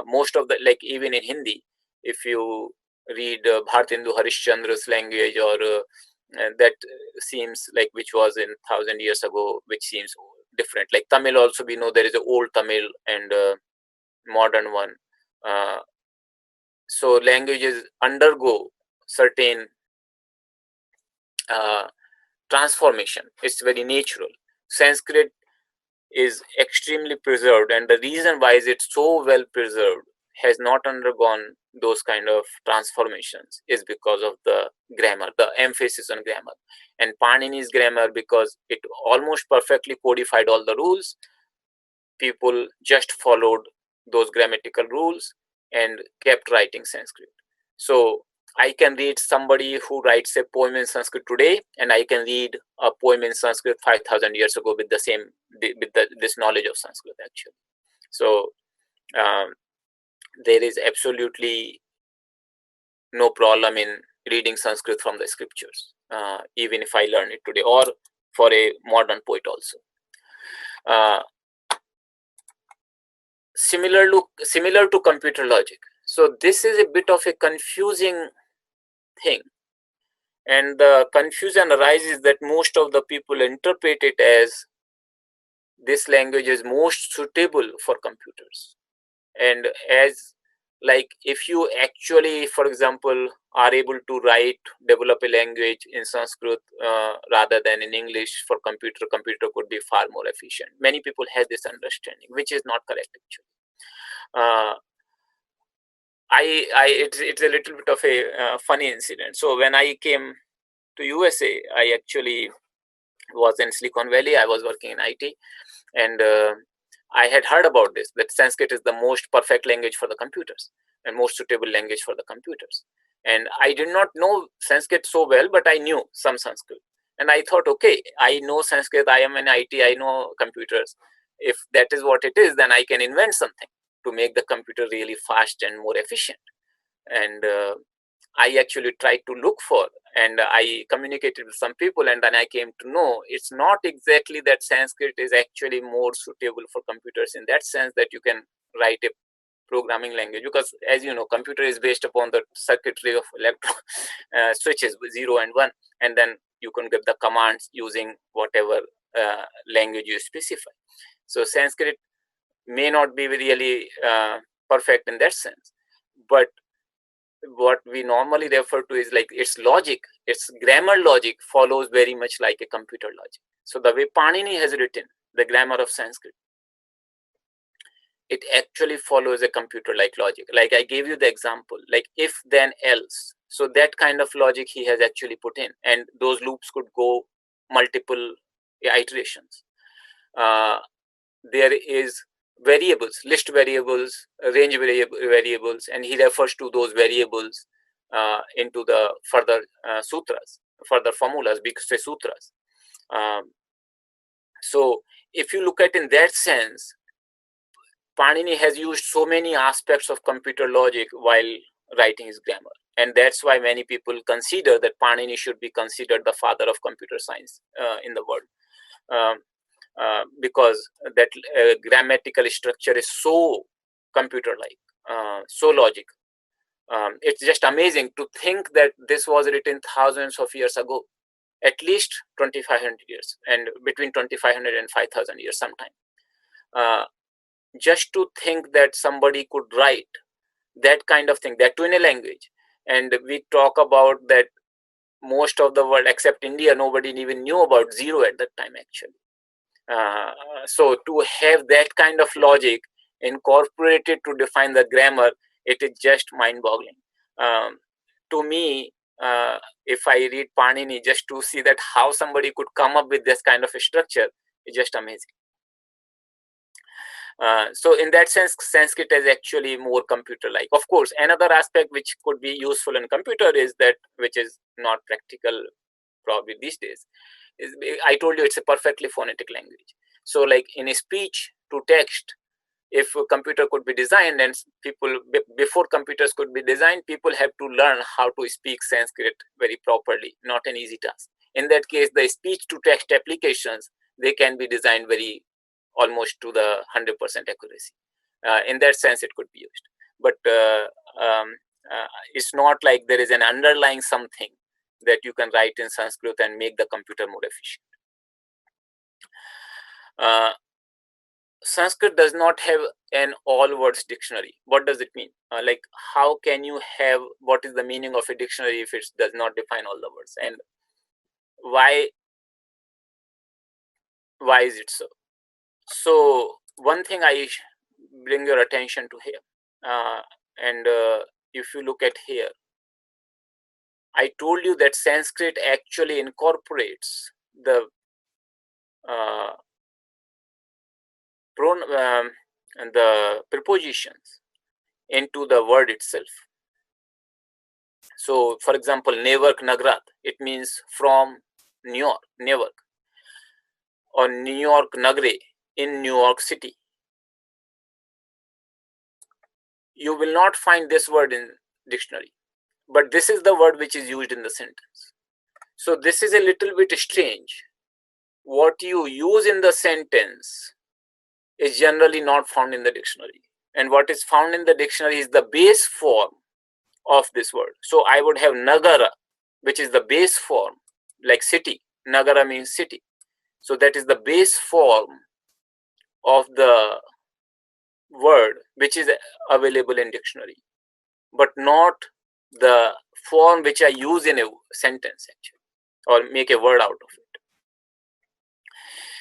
Most of the, like even in Hindi, if you read Bhartendu Harishchandra's language, or that seems like, which was in 1,000 years ago, which seems different. Like Tamil also, we know there is an old Tamil and modern one. So languages undergo certain transformation. It's very natural. Sanskrit is extremely preserved, and the reason why is it's so well preserved, has not undergone those kind of transformations, is because of the grammar, the emphasis on grammar. And Panini's grammar, because it almost perfectly codified all the rules, people just followed those grammatical rules and kept writing Sanskrit. So I can read somebody who writes a poem in Sanskrit today, and I can read a poem in Sanskrit 5,000 years ago with the same, this knowledge of Sanskrit actually. So there is absolutely no problem in reading Sanskrit from the scriptures, even if I learn it today, or for a modern poet also. Similar to computer logic. So this is a bit of a confusing thing, and the confusion arises that most of the people interpret it as this language is most suitable for computers. And as, like, if you actually, for example, are able to develop a language in Sanskrit rather than in English for computer could be far more efficient. Many people have this understanding, which is not correct actually. It's a little bit of a funny incident. So when I came to USA, I actually was in Silicon Valley. I was working in IT, and I had heard about this, that Sanskrit is the most perfect language for the computers and most suitable language for the computers. And I did not know Sanskrit so well, but I knew some Sanskrit. And I thought, okay, I know Sanskrit, I am in IT, I know computers. If that is what it is, then I can invent something to make the computer really fast and more efficient. And I actually tried to look for, and I communicated with some people, and then I came to know it's not exactly that Sanskrit is actually more suitable for computers in that sense that you can write a programming language, because as you know, computer is based upon the circuitry of electron switches, 0 and 1, and then you can get the commands using whatever language you specify. So Sanskrit may not be really perfect in that sense, but what we normally refer to is like its logic, its grammar logic follows very much like a computer logic. So the way Panini has written the grammar of Sanskrit, it actually follows a computer-like logic. Like I gave you the example, like if then else. So that kind of logic he has actually put in, and those loops could go multiple iterations. There is variables, list variables, range variables, and he refers to those variables into the further sutras, further formulas, because they sutras. So if you look at in that sense, Panini has used so many aspects of computer logic while writing his grammar. And that's why many people consider that Panini should be considered the father of computer science in the world. Because that grammatical structure is so computer-like, so logical. It's just amazing to think that this was written thousands of years ago, at least 2,500 years, and between 2,500 and 5,000 years sometime. Just to think that somebody could write that kind of thing, that too in a language. And we talk about that most of the world, except India, nobody even knew about zero at that time actually. So to have that kind of logic incorporated to define the grammar, it is just mind-boggling. To me, if I read Panini, just to see that how somebody could come up with this kind of a structure is just amazing. So in that sense, Sanskrit is actually more computer-like. Of course, another aspect which could be useful in computer is that, which is not practical probably these days, is, I told you, it's a perfectly phonetic language. So like in a speech to text, if a computer could be designed, and people, before computers could be designed, people have to learn how to speak Sanskrit very properly, not an easy task. In that case, the speech to text applications they can be designed very almost to the 100% accuracy. In that sense, it could be used. But it's not like there is an underlying something that you can write in Sanskrit and make the computer more efficient. Sanskrit does not have an all words dictionary. What does it mean? Like, how can you have, what is the meaning of a dictionary if it does not define all the words? And why is it so? So one thing I bring your attention to here, and if you look at here, I told you that Sanskrit actually incorporates the and the prepositions into the word itself. So, for example, Nevark Nagrat, it means from New York, Newark, or New York Nagre, in New York City. You will not find this word in dictionary, but this is the word which is used in the sentence. So this is a little bit strange. What you use in the sentence is generally not found in the dictionary, and what is found in the dictionary is the base form of this word. So I would have Nagara, which is the base form, like city. Nagara means city. So that is the base form of the word which is available in dictionary, but not the form which I use in a sentence actually, or make a word out of it.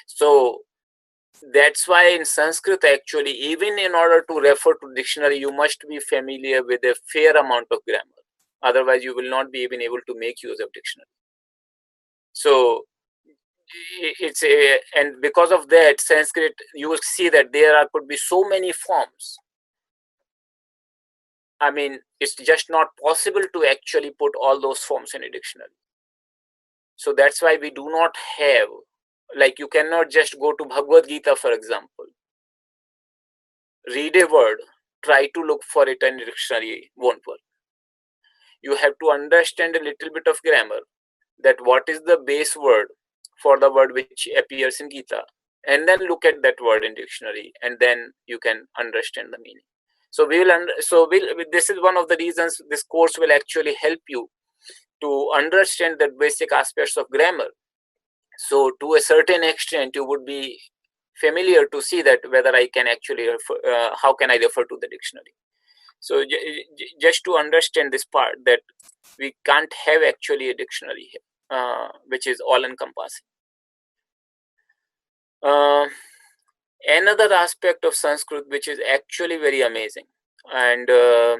So that's why in Sanskrit actually, even in order to refer to dictionary, you must be familiar with a fair amount of grammar. Otherwise, you will not be even able to make use of dictionary. So it's a, and because of that, Sanskrit, you will see that there could be so many forms. I mean, it's just not possible to actually put all those forms in a dictionary. So that's why we do not have, like, you cannot just go to Bhagavad Gita, for example, read a word, try to look for it in a dictionary, won't work. You have to understand a little bit of grammar, that what is the base word for the word which appears in Gita, and then look at that word in dictionary, and then you can understand the meaning. So this is one of the reasons this course will actually help you to understand the basic aspects of grammar. So to a certain extent, you would be familiar to see that whether I can actually refer, how can I refer to the dictionary. So just to understand this part, that we can't have actually a dictionary here, which is all encompassing. Another aspect of Sanskrit which is actually very amazing, and there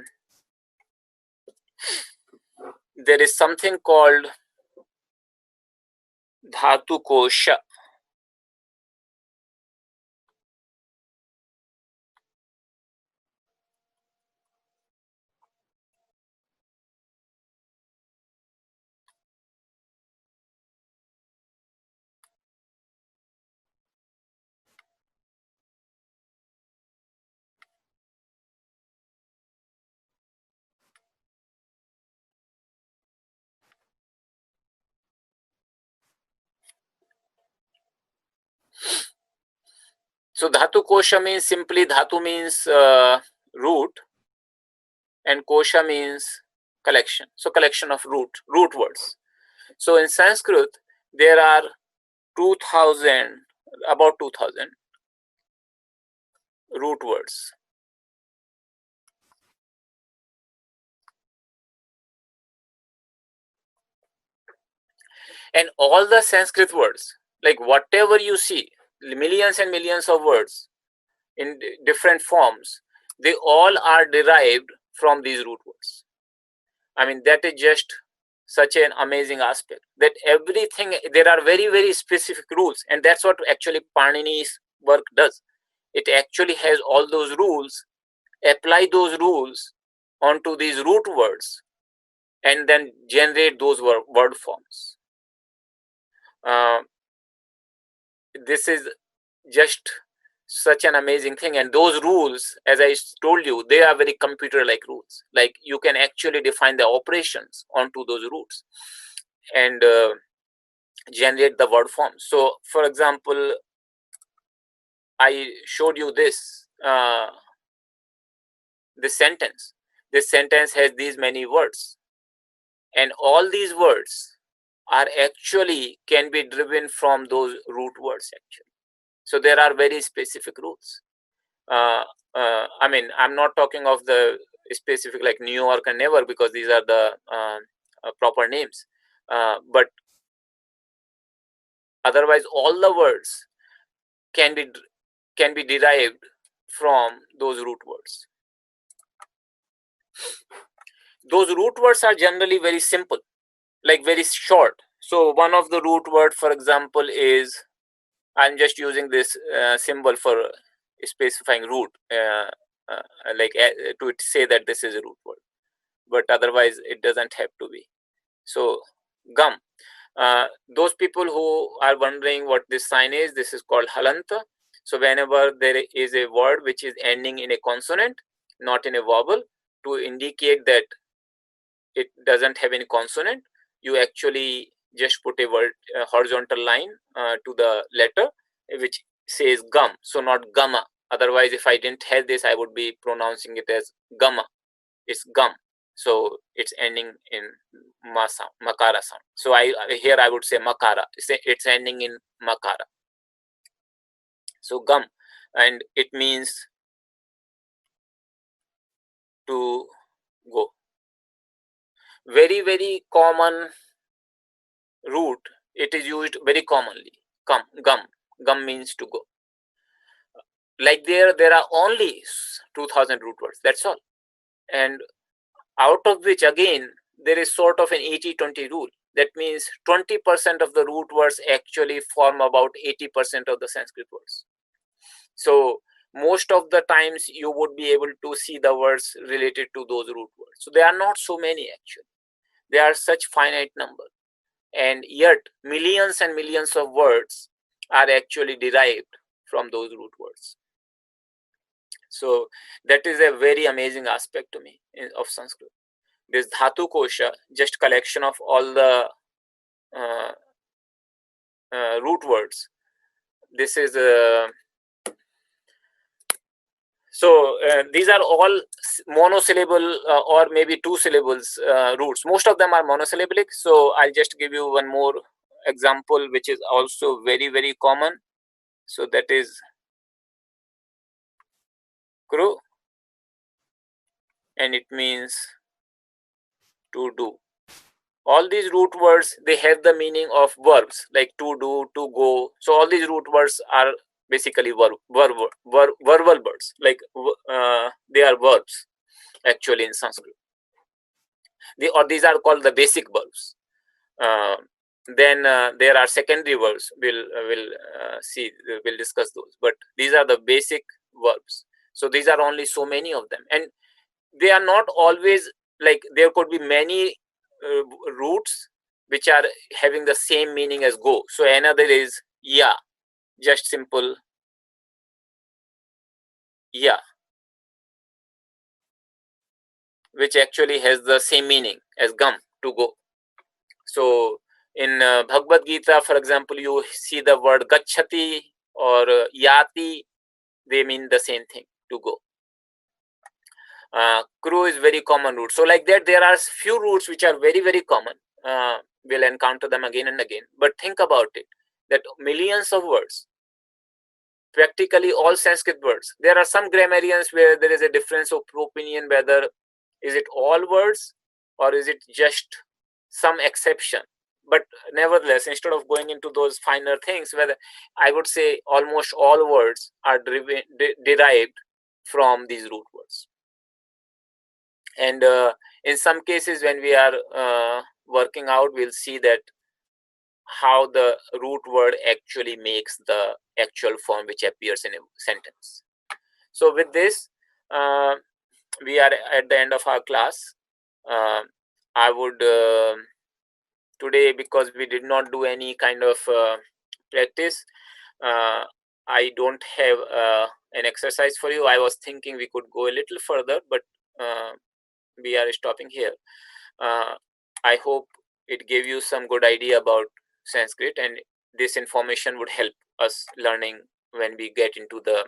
is something called Dhatu Kosha. So Dhatu Kosha means, simply Dhatu means root, and Kosha means collection. So collection of root words. So in Sanskrit, there are 2000, about 2000 root words. And all the Sanskrit words, like whatever you see, millions and millions of words in different forms, they all are derived from these root words. I mean, that is just such an amazing aspect, that everything, there are very, very specific rules, and that's what actually Panini's work does. It actually has all those rules, apply those rules onto these root words, and then generate those word forms. This is just such an amazing thing, and those rules, as I told you, they are very computer-like rules. Like, you can actually define the operations onto those roots, and generate the word form. So for example, I showed you this this sentence. This sentence has these many words, and all these words are actually can be driven from those root words actually. So there are very specific rules. I mean, I'm not talking of the specific like New York and never, because these are the proper names. But otherwise, all the words can be derived from those root words. Those root words are generally very simple, like very short. So one of the root word, for example, is, I'm just using this symbol for specifying root, to say that this is a root word, but otherwise it doesn't have to be. So gum. Those people who are wondering what this sign is, this is called halanta. So whenever there is a word which is ending in a consonant, not in a vowel, to indicate that it doesn't have any consonant, you actually just put a word horizontal line to the letter which says gum. So not gamma. Otherwise, if I didn't have this, I would be pronouncing it as gamma. It's gum. So it's ending in ma sound, makara sound. So here I would say makara. It's ending in makara. So gum, and it means to go. Very, very common root. It is used very commonly. Gum means to go. Like there are only 2000 root words. That's all. And out of which again there is sort of an 80-20 rule. That means 20% of the root words actually form about 80% of the Sanskrit words. So most of the times you would be able to see the words related to those root words. So there are not so many actually. There are such finite number, and yet millions and millions of words are actually derived from those root words. So that is a very amazing aspect to me of Sanskrit. This Dhatu Kosha, just collection of all the root words. This is these are all monosyllable or maybe two syllables roots. Most of them are monosyllabic. So I'll just give you one more example, which is also very, very common. So that is kru, and it means to do. All these root words, they have the meaning of verbs like to do, to go. So all these root words are basically verbal words, like they are verbs actually in Sanskrit. These are called the basic verbs. Then there are secondary verbs. We'll discuss those. But these are the basic verbs. So these are only so many of them, and they are not always like, there could be many roots which are having the same meaning as go. So another is yeah, just simple yeah, which actually has the same meaning as gum, to go. So in Bhagavad Gita, for example, you see the word gachati or yati, they mean the same thing, to go. Kru is very common root. So like that, there are few roots which are very, very common. We'll encounter them again and again. But think about it, that millions of words, practically all Sanskrit words. There are some grammarians where there is a difference of opinion whether is it all words or is it just some exception. But nevertheless, instead of going into those finer things, whether I would say almost all words are derived from these root words. And in some cases, when we are working out, we'll see that how the root word actually makes the actual form which appears in a sentence. So with this, we are at the end of our class. I would today, because we did not do any kind of practice, I don't have an exercise for you. I was thinking we could go a little further, but we are stopping here. I hope it gave you some good idea about Sanskrit, and this information would help us learning when we get into the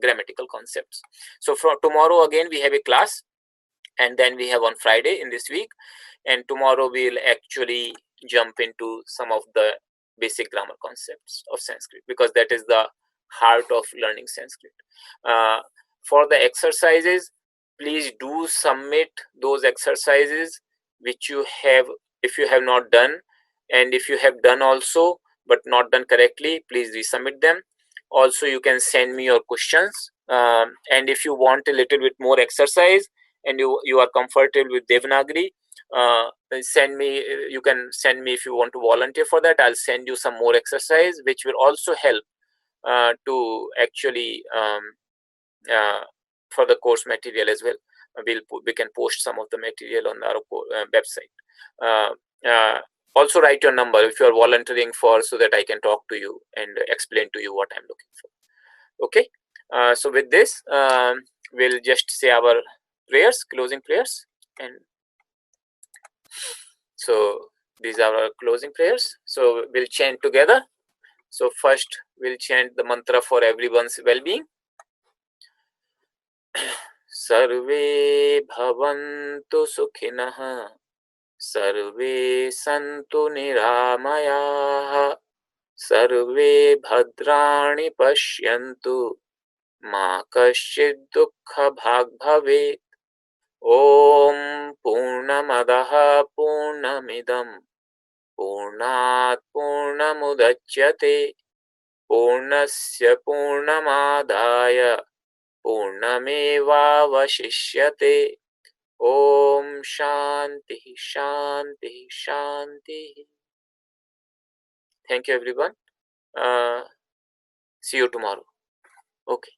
grammatical concepts. So for tomorrow again we have a class, and then we have on Friday in this week, and tomorrow we'll actually jump into some of the basic grammar concepts of Sanskrit, because that is the heart of learning Sanskrit. For the exercises, please do submit those exercises which you have, if you have not done, and if you have done also but not done correctly, please resubmit them. Also, you can send me your questions, and if you want a little bit more exercise and you are comfortable with Devanagari, send me, you can send me if you want to volunteer for that. I'll send you some more exercise which will also help to actually for the course material as well. We can post some of the material on our website. Also write your number if you are volunteering for, so that I can talk to you and explain to you what I'm looking for. Okay, so with this, we'll just say our prayers, closing prayers, and so these are our closing prayers. So we'll chant together. So first we'll chant the mantra for everyone's well-being. Sarve bhavantu sukhinah, sarve santu niramayah, sarve bhadrani pashyantu, ma kaschid dukkha bhag bhavet. Om Purnamadaha Purnamidam Purnat Purnamudachyate Purnasya Purnamadaya Purnameva Vashishyate. Om Shanti Shanti Shanti. Thank you everyone. See you tomorrow. Okay.